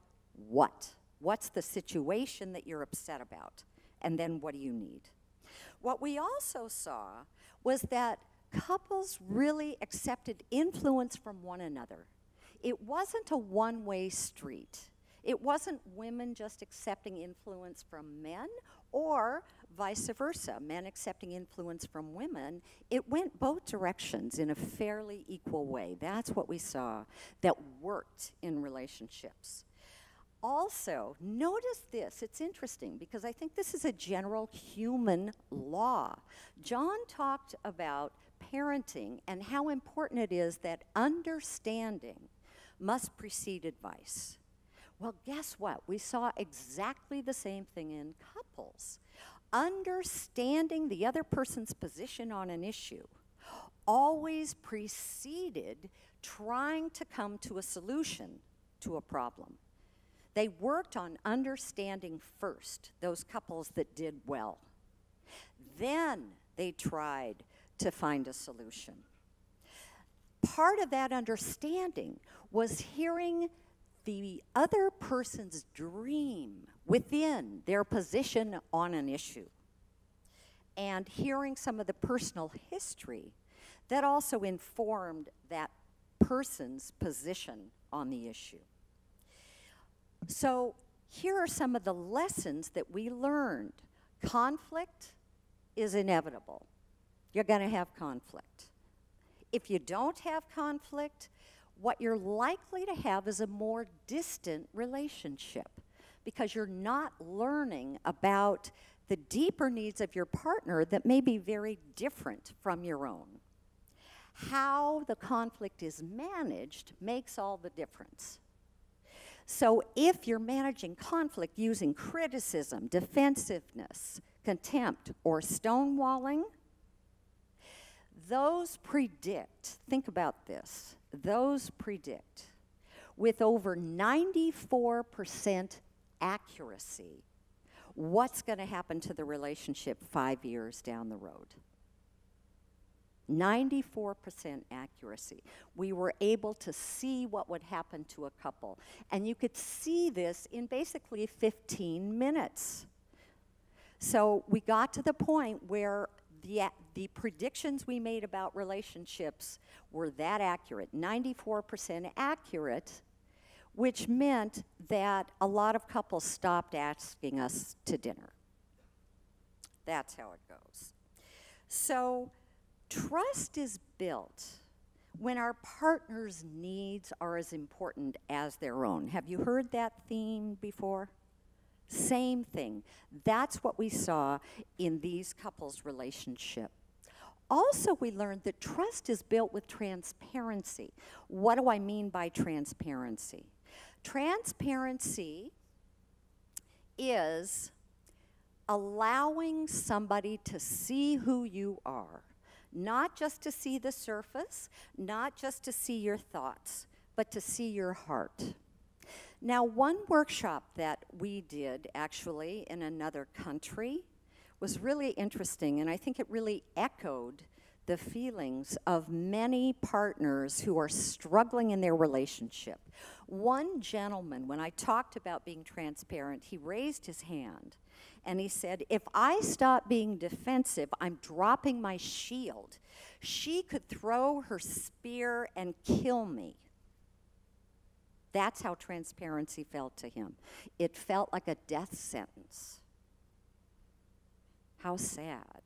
what. What's the situation that you're upset about? And then what do you need? What we also saw was that couples really accepted influence from one another. It wasn't a one-way street. It wasn't women just accepting influence from men or vice versa, men accepting influence from women. It went both directions in a fairly equal way. That's what we saw that worked in relationships. Also, notice this. It's interesting because I think this is a general human law. John talked about parenting and how important it is that understanding must precede advice. Well, guess what? We saw exactly the same thing in couples. Understanding the other person's position on an issue always preceded trying to come to a solution to a problem. They worked on understanding first, those couples that did well. Then they tried to find a solution. Part of that understanding was hearing the other person's dream within their position on an issue, and hearing some of the personal history that also informed that person's position on the issue. So here are some of the lessons that we learned. Conflict is inevitable. You're going to have conflict. If you don't have conflict, what you're likely to have is a more distant relationship, because you're not learning about the deeper needs of your partner that may be very different from your own. How the conflict is managed makes all the difference. So if you're managing conflict using criticism, defensiveness, contempt, or stonewalling, those predict, think about this, those predict with over 94% accuracy what's going to happen to the relationship 5 years down the road. 94% accuracy. We were able to see what would happen to a couple. And you could see this in basically 15 minutes. So we got to the point where the predictions we made about relationships were that accurate, 94% accurate, which meant that a lot of couples stopped asking us to dinner. That's how it goes. So trust is built when our partner's needs are as important as their own. Have you heard that theme before? Same thing. That's what we saw in these couples' relationship. Also, we learned that trust is built with transparency. What do I mean by transparency? Transparency is allowing somebody to see who you are. Not just to see the surface, not just to see your thoughts, but to see your heart. Now, one workshop that we did actually in another country was really interesting, and I think it really echoed the feelings of many partners who are struggling in their relationship. One gentleman, when I talked about being transparent, he raised his hand and he said, if I stop being defensive, I'm dropping my shield. She could throw her spear and kill me. That's how transparency felt to him. It felt like a death sentence. How sad.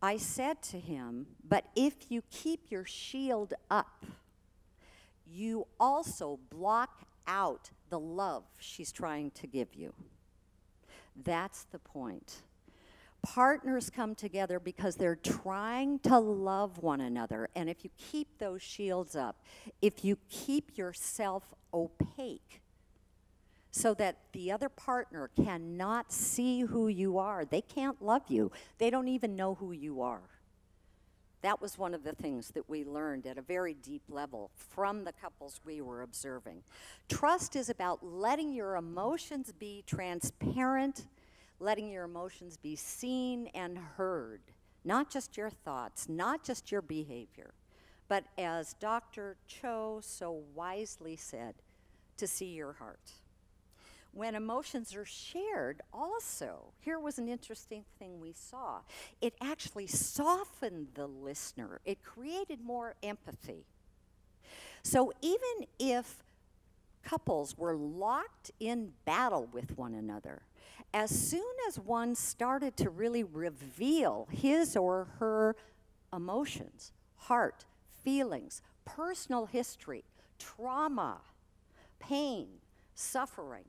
I said to him, but if you keep your shield up, you also block out the love she's trying to give you. That's the point. Partners come together because they're trying to love one another. And if you keep those shields up, if you keep yourself opaque so that the other partner cannot see who you are, they can't love you. They don't even know who you are. That was one of the things that we learned at a very deep level from the couples we were observing. Trust is about letting your emotions be transparent, letting your emotions be seen and heard, not just your thoughts, not just your behavior, but as Dr. Cho so wisely said, to see your heart. When emotions are shared also, here was an interesting thing we saw. It actually softened the listener. It created more empathy. So even if couples were locked in battle with one another, as soon as one started to really reveal his or her emotions, heart, feelings, personal history, trauma, pain, suffering,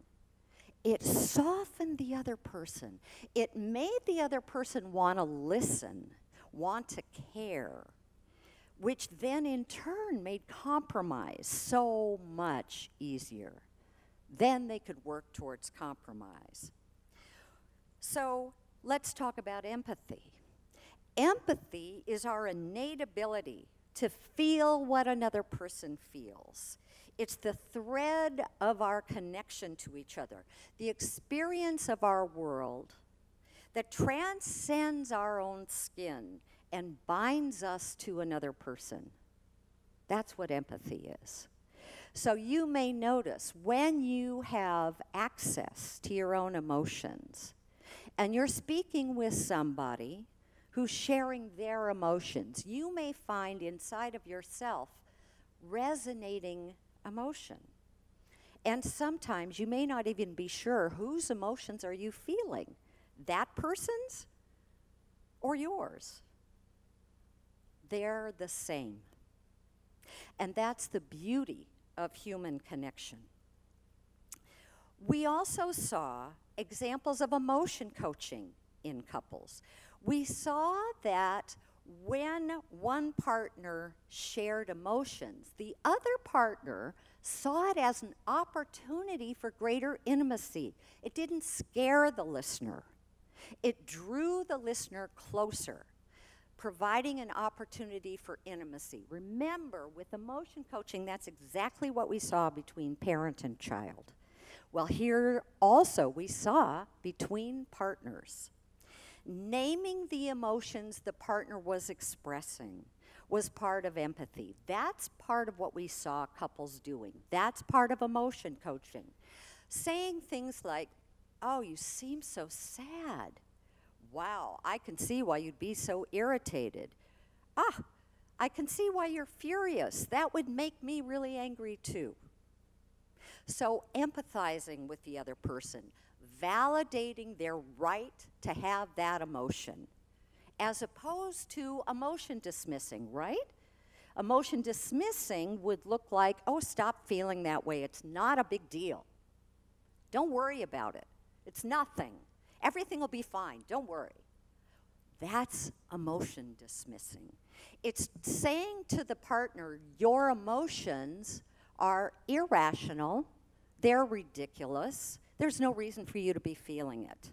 it softened the other person. It made the other person want to listen, want to care, which then in turn made compromise so much easier. Then they could work towards compromise. So let's talk about empathy. Empathy is our innate ability to feel what another person feels. It's the thread of our connection to each other, the experience of our world that transcends our own skin and binds us to another person. That's what empathy is. So you may notice when you have access to your own emotions and you're speaking with somebody who's sharing their emotions, you may find inside of yourself resonating emotion. And sometimes you may not even be sure whose emotions are you feeling, that person's or yours. They're the same. And that's the beauty of human connection. We also saw examples of emotion coaching in couples. We saw that when one partner shared emotions, the other partner saw it as an opportunity for greater intimacy. It didn't scare the listener. It drew the listener closer, providing an opportunity for intimacy. Remember, with emotion coaching, that's exactly what we saw between parent and child. Well, here also we saw between partners. Naming the emotions the partner was expressing was part of empathy. That's part of what we saw couples doing. That's part of emotion coaching. Saying things like, "Oh, you seem so sad. Wow, I can see why you'd be so irritated. Ah, I can see why you're furious. That would make me really angry too." So empathizing with the other person, validating their right to have that emotion, as opposed to emotion dismissing, right? Emotion dismissing would look like, "Oh, stop feeling that way. It's not a big deal. Don't worry about it. It's nothing. Everything will be fine. Don't worry." That's emotion dismissing. It's saying to the partner, your emotions are irrational, they're ridiculous, there's no reason for you to be feeling it.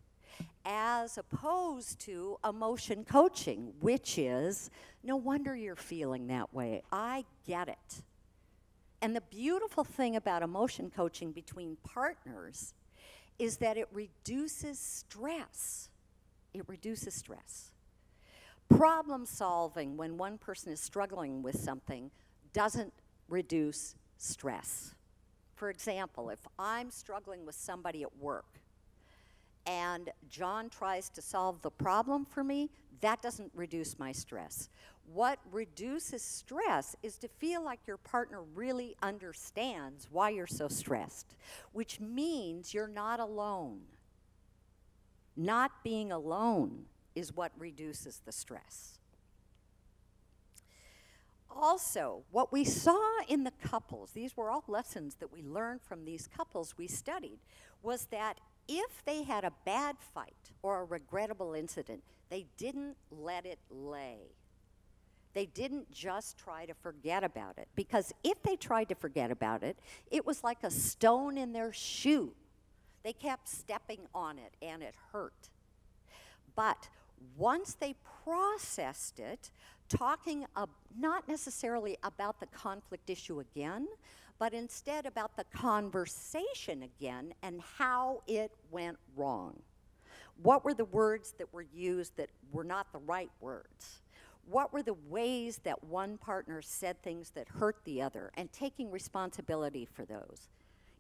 As opposed to emotion coaching, which is, no wonder you're feeling that way. I get it. And the beautiful thing about emotion coaching between partners is that it reduces stress. It reduces stress. Problem solving when one person is struggling with something doesn't reduce stress. For example, if I'm struggling with somebody at work and John tries to solve the problem for me, that doesn't reduce my stress. What reduces stress is to feel like your partner really understands why you're so stressed, which means you're not alone. Not being alone is what reduces the stress. Also, what we saw in the couples, these were all lessons that we learned from these couples we studied, was that if they had a bad fight or a regrettable incident, they didn't let it lay. They didn't just try to forget about it, because if they tried to forget about it, it was like a stone in their shoe. They kept stepping on it and it hurt. But once they processed it, talking not necessarily about the conflict issue again, but instead about the conversation again and how it went wrong. What were the words that were used that were not the right words? What were the ways that one partner said things that hurt the other, and taking responsibility for those?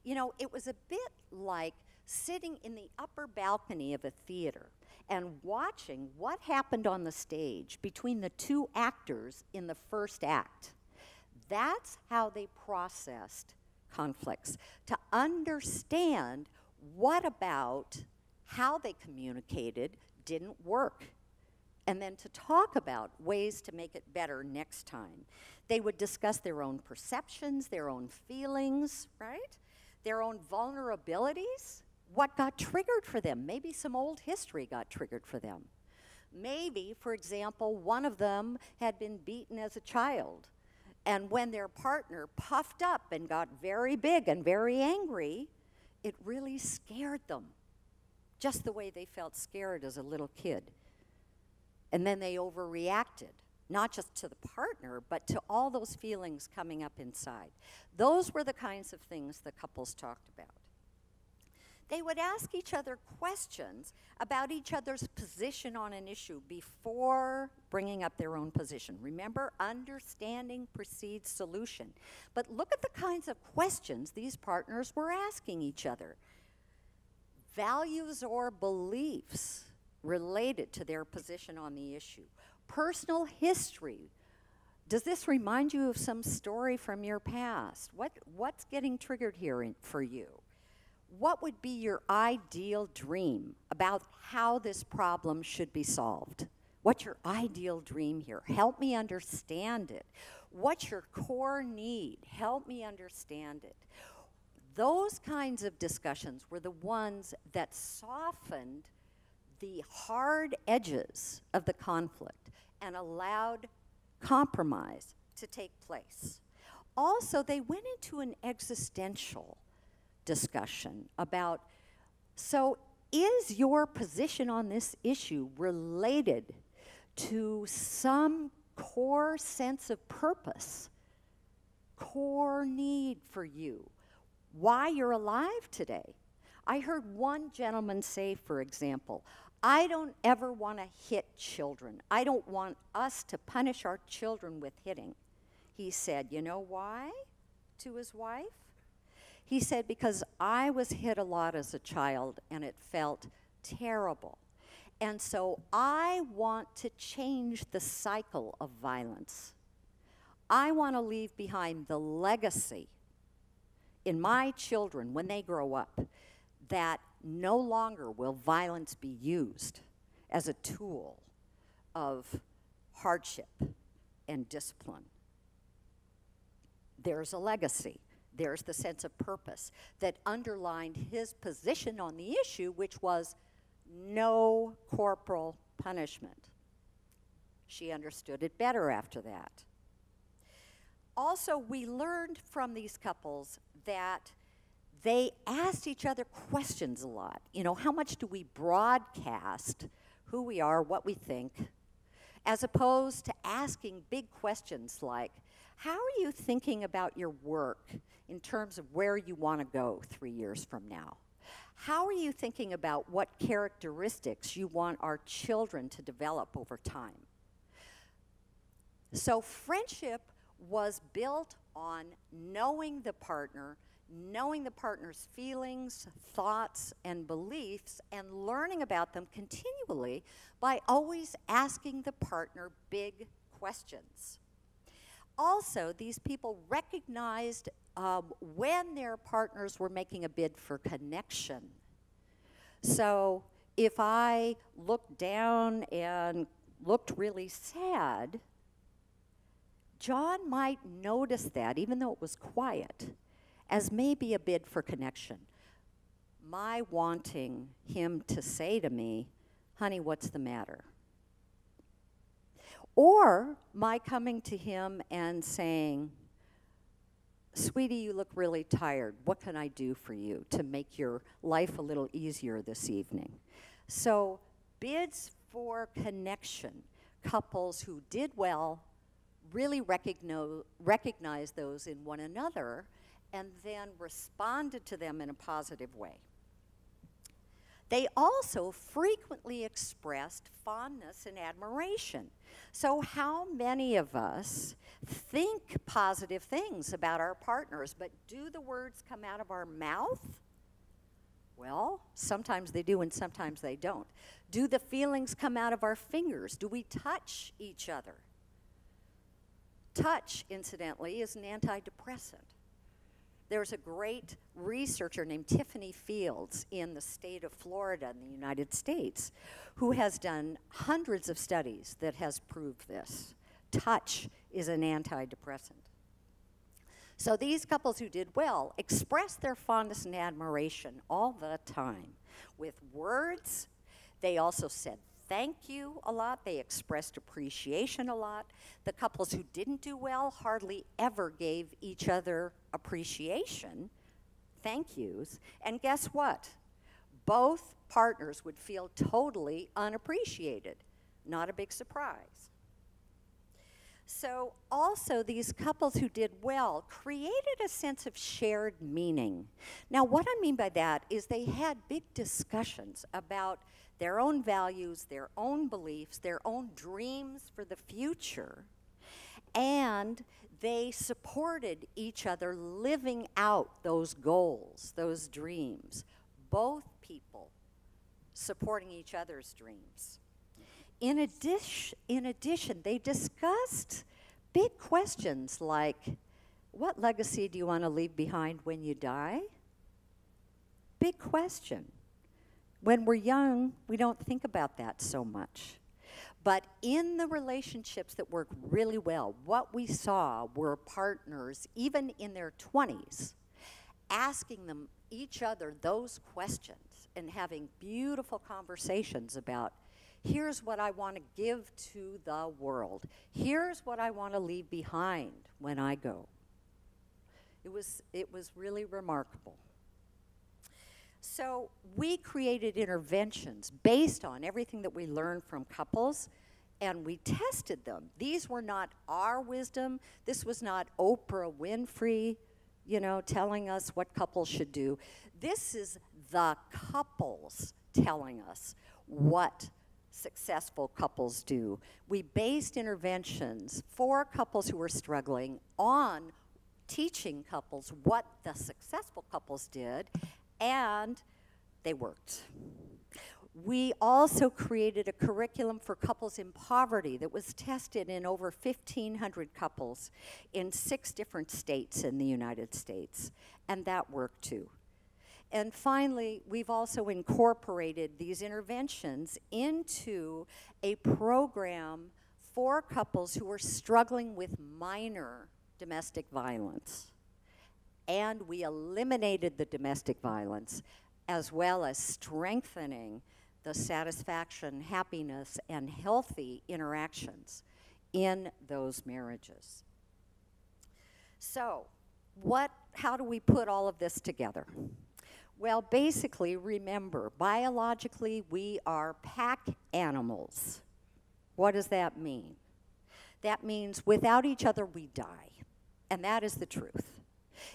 You know, it was a bit like sitting in the upper balcony of a theater and watching what happened on the stage between the two actors in the first act. That's how they processed conflicts, to understand what about how they communicated didn't work, and then to talk about ways to make it better next time. They would discuss their own perceptions, their own feelings, right? Their own vulnerabilities. What got triggered for them? Maybe some old history got triggered for them. Maybe, for example, one of them had been beaten as a child, and when their partner puffed up and got very big and very angry, it really scared them, just the way they felt scared as a little kid. And then they overreacted, not just to the partner, but to all those feelings coming up inside. Those were the kinds of things the couples talked about. They would ask each other questions about each other's position on an issue before bringing up their own position. Remember, understanding precedes solution. But look at the kinds of questions these partners were asking each other. Values or beliefs related to their position on the issue. Personal history. Does this remind you of some story from your past? What's getting triggered here for you? What would be your ideal dream about how this problem should be solved? What's your ideal dream here? Help me understand it. What's your core need? Help me understand it. Those kinds of discussions were the ones that softened the hard edges of the conflict and allowed compromise to take place. Also, they went into an existential discussion about, so is your position on this issue related to some core sense of purpose, core need for you, why you're alive today? I heard one gentleman say, for example, I don't ever want to hit children. I don't want us to punish our children with hitting. He said, you know why? To his wife. He said, because I was hit a lot as a child and it felt terrible. And so I want to change the cycle of violence. I want to leave behind the legacy in my children when they grow up that no longer will violence be used as a tool of hardship and discipline. There's a legacy. There's the sense of purpose that underlined his position on the issue, which was no corporal punishment. She understood it better after that. Also, we learned from these couples that they asked each other questions a lot. You know, how much do we broadcast who we are, what we think, as opposed to asking big questions like, how are you thinking about your work in terms of where you want to go 3 years from now? How are you thinking about what characteristics you want our children to develop over time? So friendship was built on knowing the partner's feelings, thoughts, and beliefs, and learning about them continually by always asking the partner big questions. Also, these people recognized when their partners were making a bid for connection. So if I looked down and looked really sad, John might notice that, even though it was quiet, as maybe a bid for connection. My wanting him to say to me, honey, what's the matter? Or my coming to him and saying, sweetie, you look really tired. What can I do for you to make your life a little easier this evening? So bids for connection, couples who did well really recognized those in one another and then responded to them in a positive way. They also frequently expressed fondness and admiration. So how many of us think positive things about our partners, but do the words come out of our mouth? Well, sometimes they do and sometimes they don't. Do the feelings come out of our fingers? Do we touch each other? Touch, incidentally, is an antidepressant. There's a great researcher named Tiffany Fields in the state of Florida in the United States who has done hundreds of studies that has proved this. Touch is an antidepressant. So these couples who did well expressed their fondness and admiration all the time with words. They also said thank you a lot. They expressed appreciation a lot. The couples who didn't do well hardly ever gave each other appreciation. thank yous, and guess what? Both partners would feel totally unappreciated. Not a big surprise. So also these couples who did well created a sense of shared meaning. Now what I mean by that is they had big discussions about their own values, their own beliefs, their own dreams for the future, and they supported each other living out those goals, those dreams. Both people supporting each other's dreams. In addition, they discussed big questions like, what legacy do you want to leave behind when you die? Big question. When we're young, we don't think about that so much. But in the relationships that work really well, what we saw were partners, even in their 20s, asking them each other those questions and having beautiful conversations about, here's what I want to give to the world. Here's what I want to leave behind when I go. It was really remarkable. So we created interventions based on everything that we learned from couples, and we tested them. These were not our wisdom. This was not Oprah Winfrey, you know, telling us what couples should do. This is the couples telling us what successful couples do. We based interventions for couples who were struggling on teaching couples what the successful couples did, and they worked. We also created a curriculum for couples in poverty that was tested in over 1,500 couples in 6 different states in the United States, and that worked too. And finally, we've also incorporated these interventions into a program for couples who are struggling with minor domestic violence. And we eliminated the domestic violence, as well as strengthening the satisfaction, happiness, and healthy interactions in those marriages. So, how do we put all of this together? Well, basically, remember, biologically, we are pack animals. What does that mean? That means without each other, we die. And that is the truth.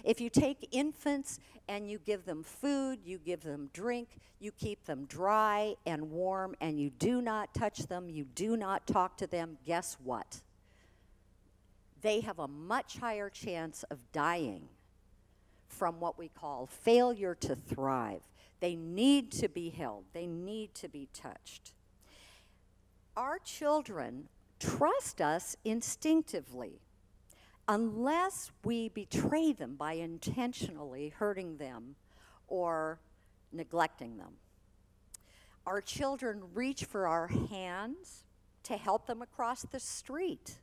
If you take infants and you give them food, you give them drink, you keep them dry and warm, and you do not touch them, you do not talk to them, guess what? They have a much higher chance of dying from what we call failure to thrive. They need to be held. They need to be touched. Our children trust us instinctively unless we betray them by intentionally hurting them or neglecting them. Our children reach for our hands to help them across the street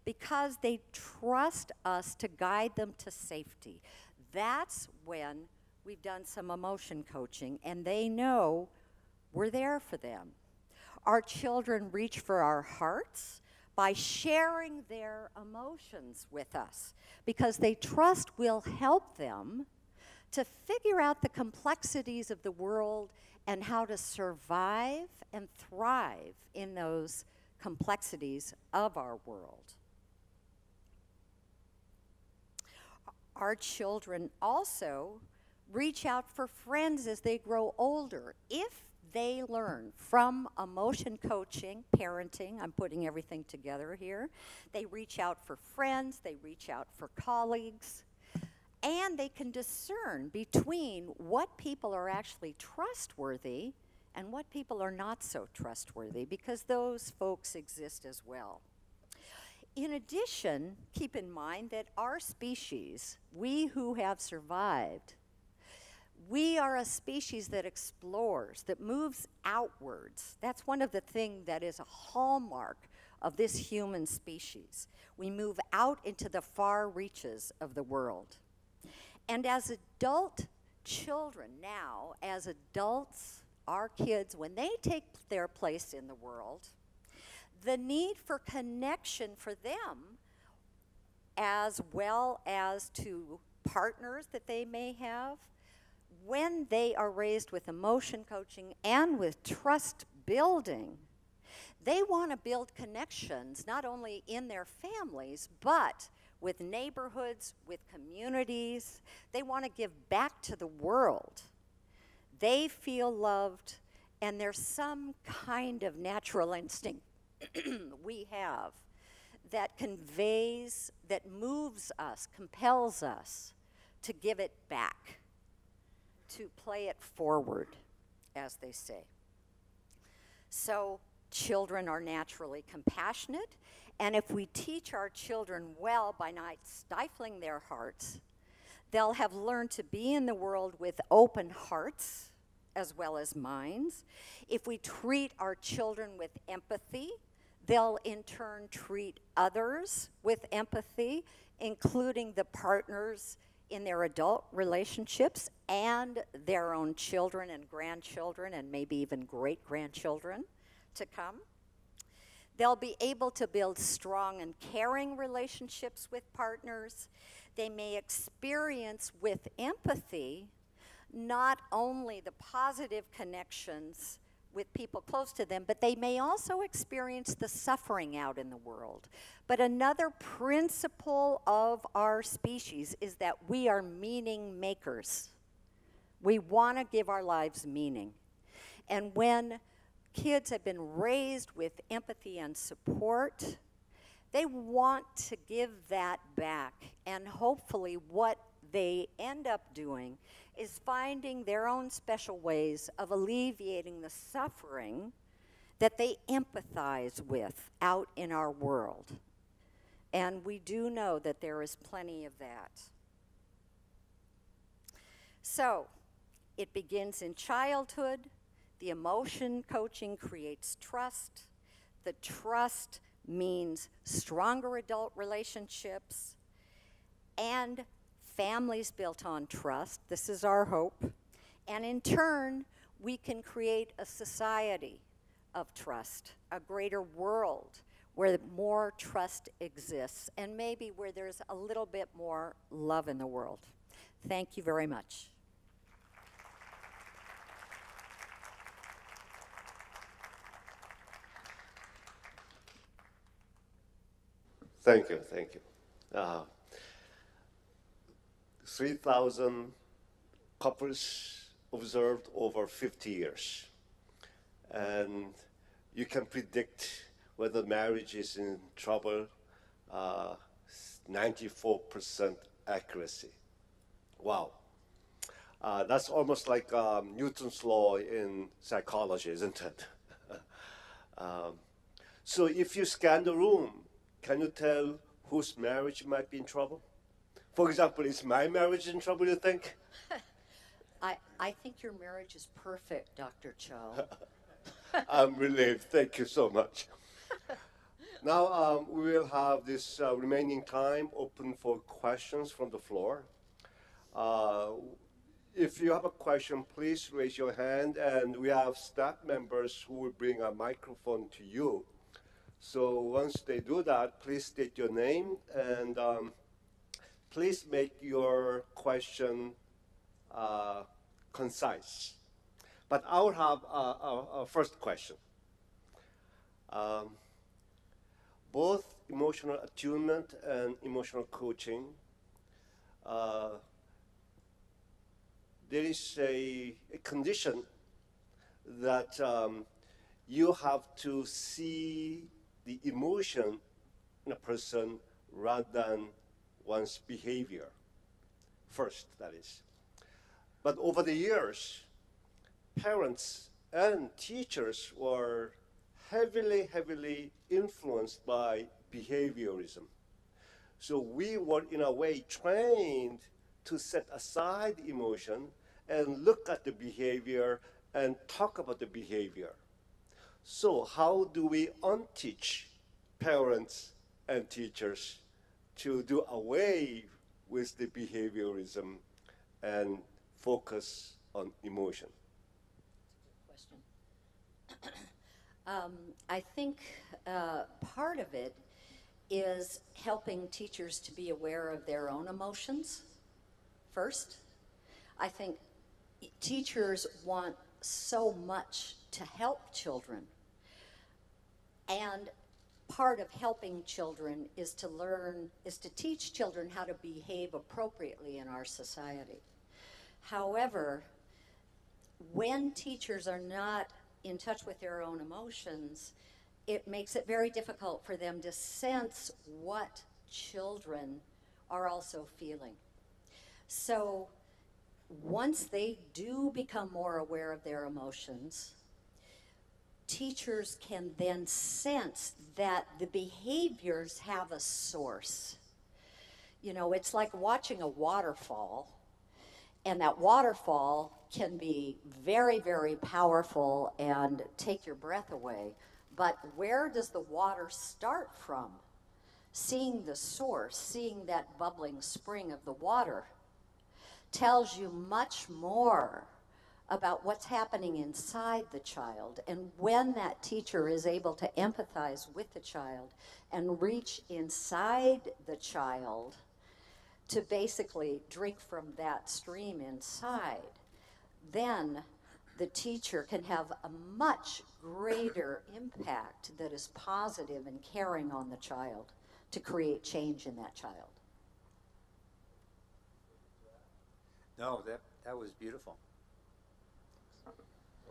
because they trust us to guide them to safety. That's when we've done some emotion coaching and they know we're there for them. Our children reach for our hearts by sharing their emotions with us because they trust we'll help them to figure out the complexities of the world and how to survive and thrive in those complexities of our world. Our children also reach out for friends as they grow older. If they learn from emotion coaching, parenting, I'm putting everything together here, they reach out for friends, they reach out for colleagues, and they can discern between what people are actually trustworthy and what people are not so trustworthy, because those folks exist as well. In addition, keep in mind that our species, we who have survived, we are a species that explores, that moves outwards. That's one of the things that is a hallmark of this human species. We move out into the far reaches of the world. And as adult children now, as adults, our kids, when they take their place in the world, the need for connection for them, as well as to partners that they may have, when they are raised with emotion coaching and with trust building, they want to build connections not only in their families, but with neighborhoods, with communities. They want to give back to the world. They feel loved, and there's some kind of natural instinct we have that conveys, that moves us, compels us to give it back, to play it forward, as they say. So children are naturally compassionate, and if we teach our children well by not stifling their hearts, they'll have learned to be in the world with open hearts as well as minds. If we treat our children with empathy, they'll in turn treat others with empathy, including the partners in their adult relationships and their own children and grandchildren and maybe even great-grandchildren to come. They'll be able to build strong and caring relationships with partners. They may experience with empathy not only the positive connections with people close to them, but they may also experience the suffering out in the world. But another principle of our species is that we are meaning makers. We want to give our lives meaning. And when kids have been raised with empathy and support, they want to give that back. And hopefully what they end up doing is finding their own special ways of alleviating the suffering that they empathize with out in our world. And we do know that there is plenty of that. So, it begins in childhood. The emotion coaching creates trust. The trust means stronger adult relationships and families built on trust. This is our hope. And in turn, we can create a society of trust, a greater world where more trust exists, and maybe where there's a little bit more love in the world. Thank you very much. Thank you, thank you. 3,000 couples observed over 50 years. And you can predict whether marriage is in trouble, 94% accuracy. Wow. That's almost like Newton's law in psychology, isn't it? So if you scan the room, can you tell whose marriage might be in trouble? For example, is my marriage in trouble, you think? I think your marriage is perfect, Dr. Cho. I'm relieved. Thank you so much. Now we will have this remaining time open for questions from the floor. If you have a question, please raise your hand, and we have staff members who will bring a microphone to you. So once they do that, please state your name, and please make your question concise. But I will have a first question. Both emotional attunement and emotional coaching, there is a condition that you have to see the emotion in a person rather than one's behavior first, that is. But over the years, parents and teachers were heavily influenced by behaviorism. So we were, in a way, trained to set aside emotion and look at the behavior and talk about the behavior. So how do we unteach parents and teachers to do away with the behaviorism and focus on emotion? I think part of it is helping teachers to be aware of their own emotions first. I think teachers want so much to help children. And part of helping children is to teach children how to behave appropriately in our society. However, when teachers are not in touch with their own emotions, it makes it very difficult for them to sense what children are also feeling. So once they do become more aware of their emotions, teachers can then sense that the behaviors have a source. You know, it's like watching a waterfall, and that waterfall can be very, very powerful and take your breath away. But where does the water start from? Seeing the source, seeing that bubbling spring of the water, tells you much more about what's happening inside the child. And when that teacher is able to empathize with the child and reach inside the child to basically drink from that stream inside, then the teacher can have a much greater impact that is positive and caring on the child to create change in that child. No, that was beautiful.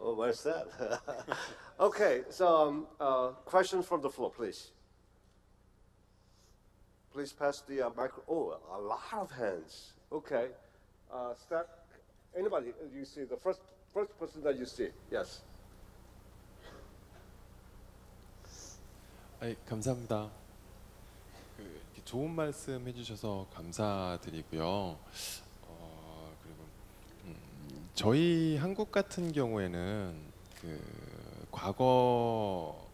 Oh, where's that? Okay, so questions from the floor, please. Please pass the micro. Oh, a lot of hands. Okay, start. Anybody? You see the first person that you see? Yes. 감사합니다. 이렇게 좋은 말씀 해주셔서 감사드리고요. 그리고 저희 한국 같은 경우에는 과거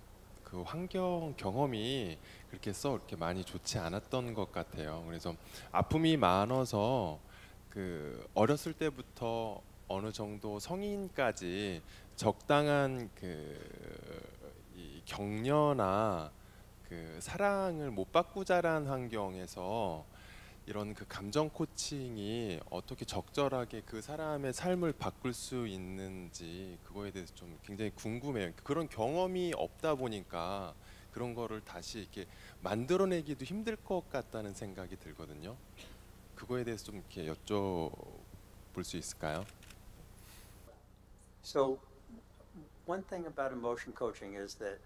환경 경험이 그렇게 많이 좋지 않았던 것 같아요. 그래서 아픔이 많아서 어렸을 때부터 어느 정도 성인까지 적당한 이 격려나 사랑을 못 받고 자란 환경에서 이런 감정 코칭이 어떻게 적절하게 그 사람의 삶을 바꿀 수 있는지 그거에 대해서 좀 굉장히 궁금해요. 그런 경험이 없다 보니까 그런 거를 다시 이렇게 만들어내기도 힘들 것 같다는 생각이 들거든요. 그거에 대해서 좀 이렇게 여쭤볼 수 있을까요? So one thing about emotion coaching is that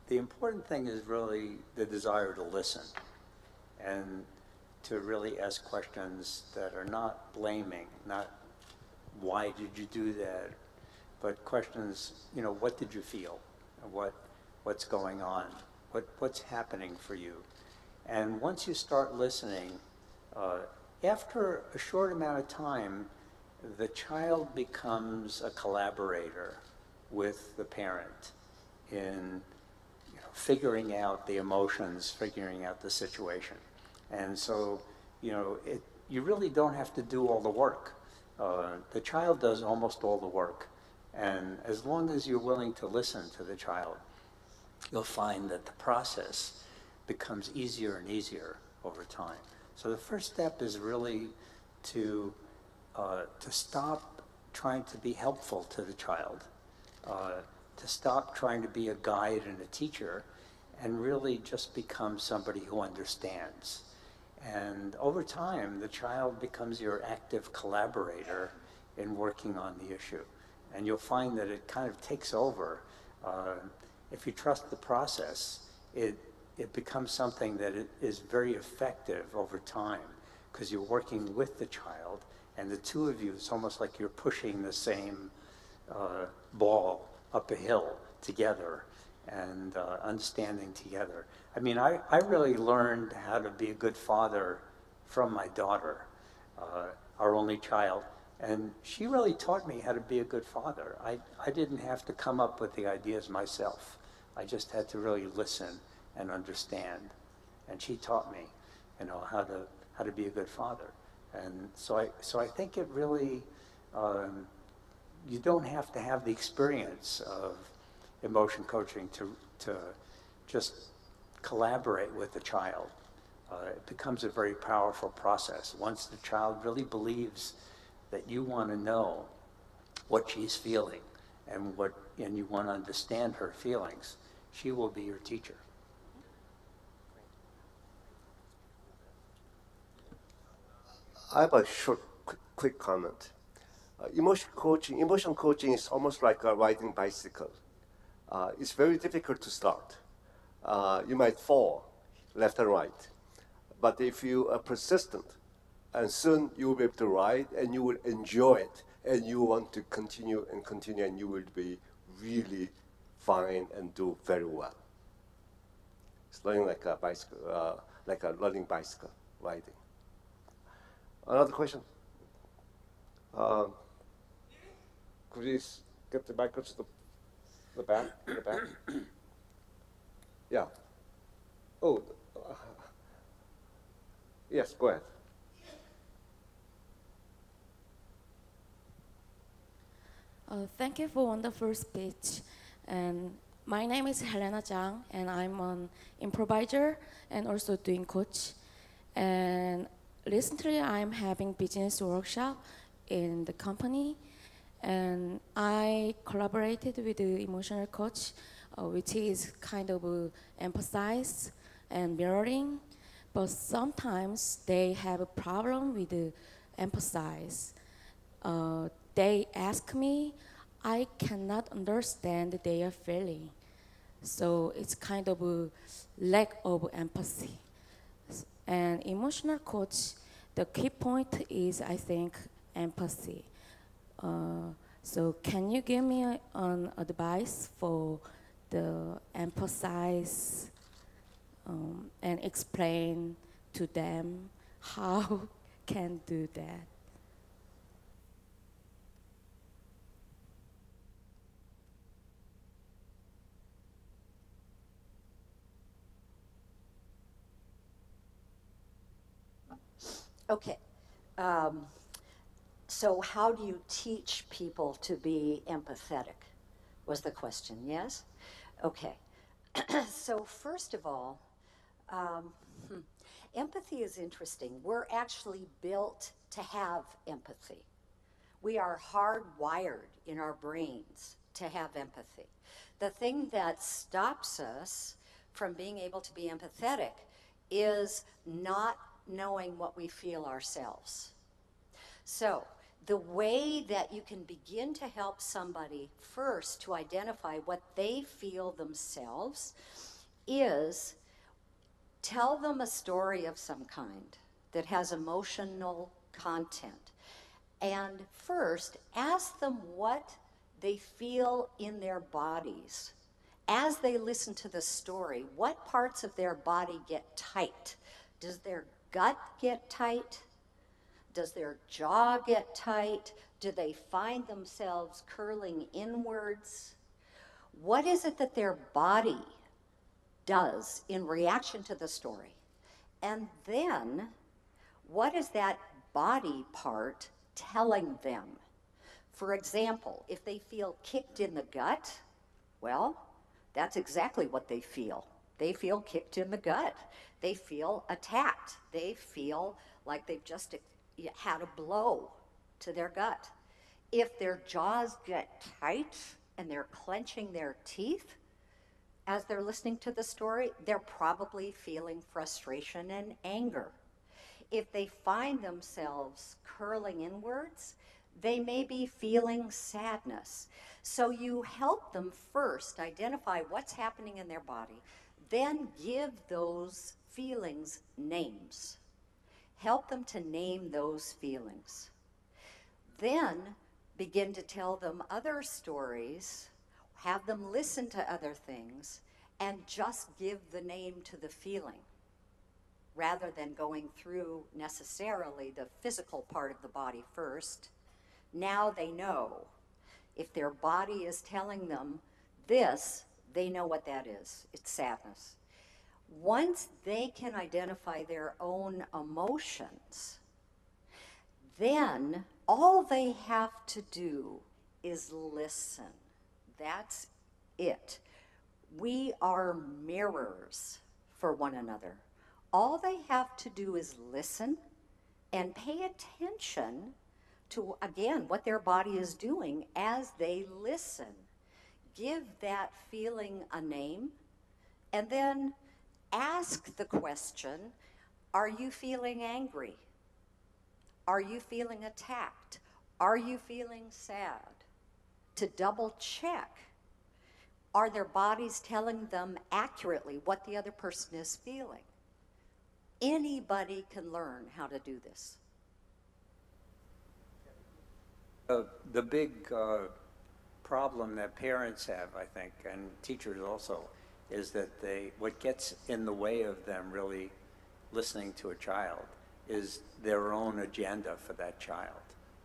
the important thing is really the desire to listen and to really ask questions that are not blaming, not why did you do that, but questions, you know, what did you feel? What's going on? What's happening for you? And once you start listening, after a short amount of time, the child becomes a collaborator with the parent in figuring out the emotions, figuring out the situation. And so, you really don't have to do all the work. The child does almost all the work. And as long as you're willing to listen to the child, you'll find that the process becomes easier and easier over time. So the first step is really to stop trying to be helpful to the child, to stop trying to be a guide and a teacher, and really just become somebody who understands. And over time, the child becomes your active collaborator in working on the issue. And you'll find that it kind of takes over. If you trust the process, it becomes something that is very effective over time because you're working with the child, and the two of you, it's almost like you're pushing the same ball up a hill together and understanding together. I mean, I really learned how to be a good father from my daughter, our only child, and she really taught me how to be a good father. I didn't have to come up with the ideas myself. I just had to really listen and understand, and she taught me, how to be a good father. And so I think it really, you don't have to have the experience of emotion coaching to just collaborate with the child. It becomes a very powerful process. Once the child really believes that you want to know what she's feeling and you want to understand her feelings, she will be your teacher. I have a short, quick comment. Emotion coaching is almost like riding bicycle. It's very difficult to start. You might fall left and right. But if you are persistent, and soon you will be able to ride and you will enjoy it and you want to continue and you will be really fine and do very well. It's learning like a bicycle, like a learning bicycle riding. Another question? Could you get the mic to the back? In the back? Yeah. Oh, yes, go ahead. Thank you for wonderful speech. And my name is Helena Zhang, and I'm an improviser and also doing coach. And recently, I'm having business workshop in the company, and I collaborated with the emotional coach, which is kind of empathize and mirroring. But sometimes they have a problem with the empathize. They ask me, I cannot understand their feeling. So it's kind of a lack of empathy. And emotional coach, the key point is, I think, empathy. So can you give me an advice for the empathize and explain to them how can do that? Okay. So how do you teach people to be empathetic, was the question, yes? Okay. So first of all, empathy is interesting. We're actually built to have empathy. We are hardwired in our brains to have empathy. The thing that stops us from being able to be empathetic is not knowing what we feel ourselves. So the way that you can begin to help somebody first to identify what they feel themselves is tell them a story of some kind that has emotional content. And first, ask them what they feel in their bodies. As they listen to the story, what parts of their body get tight? Does their gut get tight? Does their jaw get tight? Do they find themselves curling inwards? What is it that their body does in reaction to the story? And then, what is that body part telling them? For example, if they feel kicked in the gut, well, that's exactly what they feel. They feel kicked in the gut. They feel attacked. They feel like they've just had a blow to their gut. If their jaws get tight and they're clenching their teeth as they're listening to the story, they're probably feeling frustration and anger. If they find themselves curling inwards, they may be feeling sadness. So you help them first identify what's happening in their body, then give those feelings names. Help them to name those feelings. Then begin to tell them other stories, have them listen to other things, and just give the name to the feeling, rather than going through necessarily the physical part of the body first. Now they know. If their body is telling them this, they know what that is. It's sadness. Once they can identify their own emotions, then all they have to do is listen. That's it. We are mirrors for one another. All they have to do is listen and pay attention to, again, what their body is doing as they listen. Give that feeling a name, and then ask the question, are you feeling angry? Are you feeling attacked? Are you feeling sad? To double check, are their bodies telling them accurately what the other person is feeling? Anybody can learn how to do this. The big problem that parents have, I think, and teachers also, is that what gets in the way of them really listening to a child is their own agenda for that child.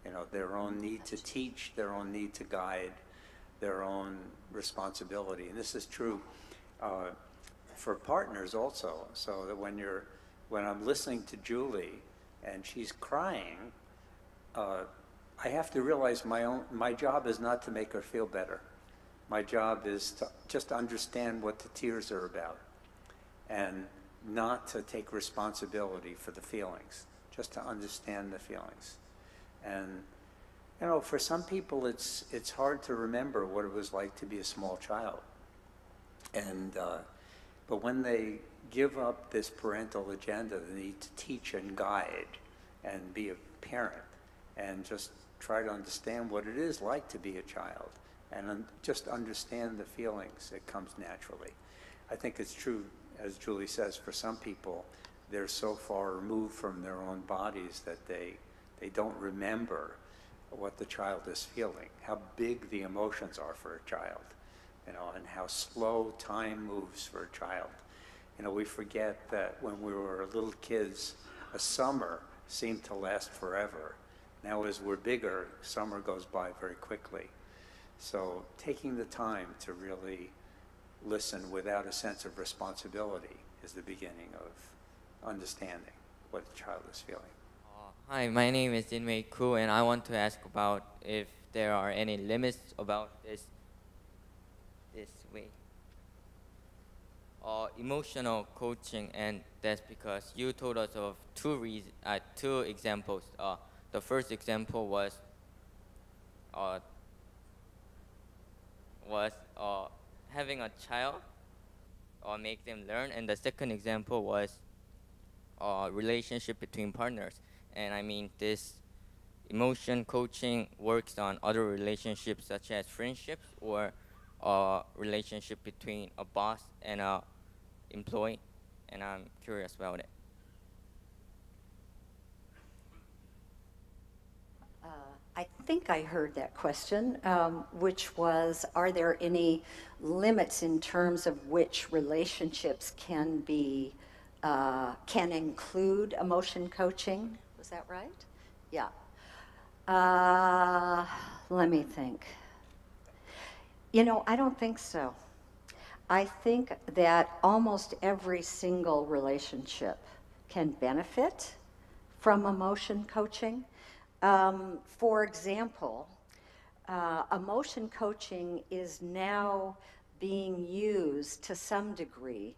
You know, their own need to teach, their own need to guide, their own responsibility. And this is true for partners also, so that when I'm listening to Julie and she's crying, I have to realize my job is not to make her feel better. My job is to just understand what the tears are about and not to take responsibility for the feelings, just to understand the feelings. And you know, for some people it's hard to remember what it was like to be a small child. And but when they give up this parental agenda, the need to teach and guide and be a parent and just try to understand what it is like to be a child and just understand the feelings, it comes naturally. I think it's true, as Julie says, for some people, they're so far removed from their own bodies that they don't remember what the child is feeling, how big the emotions are for a child, you know, and how slow time moves for a child. You know, we forget that when we were little kids, a summer seemed to last forever. Now as we're bigger, summer goes by very quickly. So taking the time to really listen without a sense of responsibility is the beginning of understanding what the child is feeling. Hi, my name is Inmei Koo, and I want to ask about if there are any limits about this way. Emotional coaching, and that's because you told us of two examples. The first example was having a child or make them learn, and the second example was relationship between partners. And I mean, this emotion coaching works on other relationships such as friendships or a relationship between a boss and a employee, and I'm curious about it. I think I heard that question, which was, are there any limits in terms of which relationships can include emotion coaching? Was that right? Yeah. Let me think. You know, I don't think so. I think that almost every single relationship can benefit from emotion coaching. For example, emotion coaching is now being used to some degree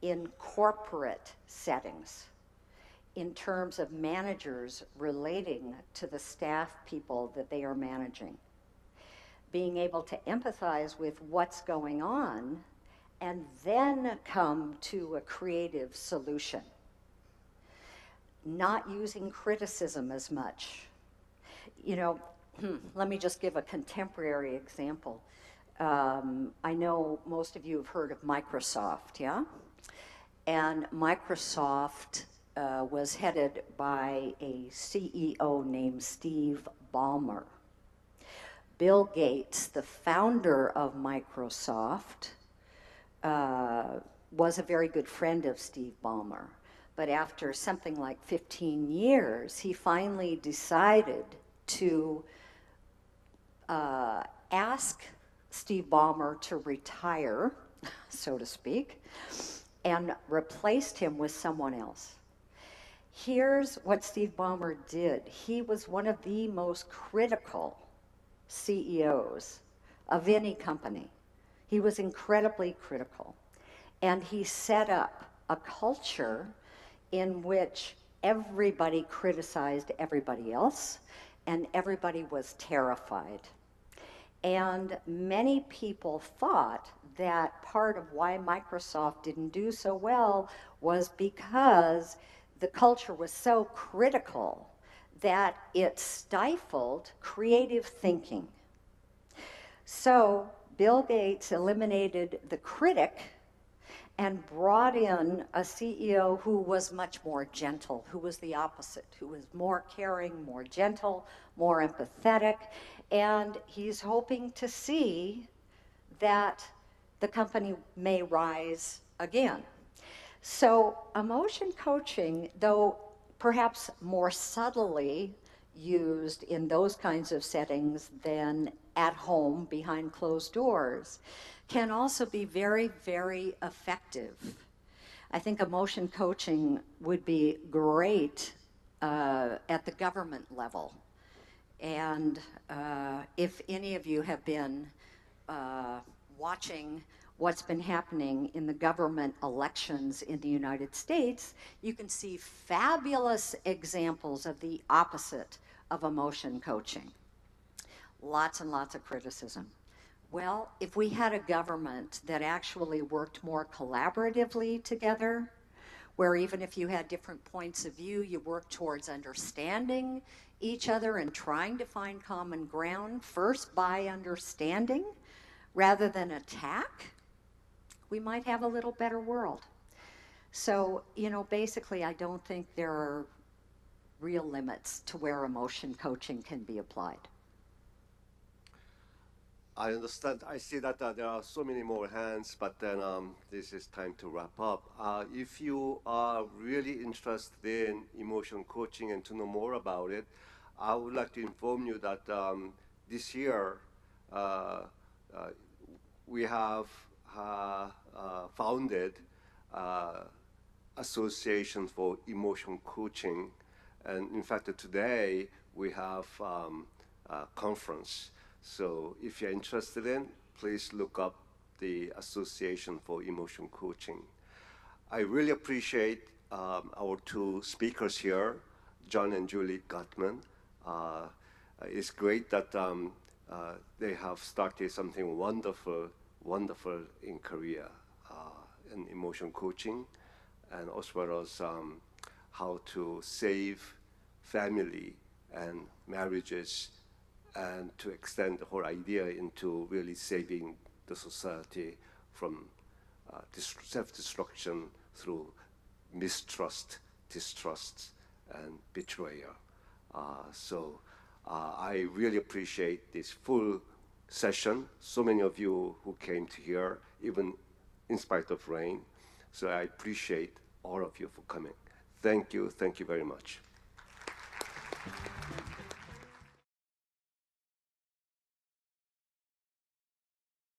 in corporate settings in terms of managers relating to the staff people that they are managing. Being able to empathize with what's going on and then come to a creative solution. Not using criticism as much. You know, let me just give a contemporary example. I know most of you have heard of Microsoft, yeah? And Microsoft was headed by a CEO named Steve Ballmer. Bill Gates, the founder of Microsoft, was a very good friend of Steve Ballmer. But after something like 15 years, he finally decided to ask Steve Ballmer to retire, so to speak, and replaced him with someone else. Here's what Steve Ballmer did. He was one of the most critical CEOs of any company. He was incredibly critical. And he set up a culture in which everybody criticized everybody else, and everybody was terrified. And many people thought that part of why Microsoft didn't do so well was because the culture was so critical that it stifled creative thinking. So Bill Gates eliminated the critic and brought in a CEO who was much more gentle, who was the opposite, who was more caring, more gentle, more empathetic, and he's hoping to see that the company may rise again. So emotion coaching, though perhaps more subtly used in those kinds of settings than at home behind closed doors, can also be very, very effective. I think emotion coaching would be great at the government level. And if any of you have been watching what's been happening in the government elections in the United States, you can see fabulous examples of the opposite of emotion coaching. Lots and lots of criticism. Well, if we had a government that actually worked more collaboratively together, where even if you had different points of view, you worked towards understanding each other and trying to find common ground, first by understanding rather than attack, we might have a little better world. So, you know, basically, I don't think there are real limits to where emotion coaching can be applied. I understand. I see that there are so many more hands, but then this is time to wrap up. If you are really interested in emotion coaching and to know more about it, I would like to inform you that this year we have founded Association for Emotion Coaching, and in fact today we have a conference. So if you're interested in, please look up the Association for Emotion Coaching. I really appreciate our two speakers here, John and Julie Gottman. It's great that they have started something wonderful in Korea in emotion coaching, and as well as how to save family and marriages, and to extend the whole idea into really saving the society from self-destruction through mistrust, distrust, and betrayal. So I really appreciate this full session. So many of you who came to here, even in spite of rain. So I appreciate all of you for coming. Thank you very much.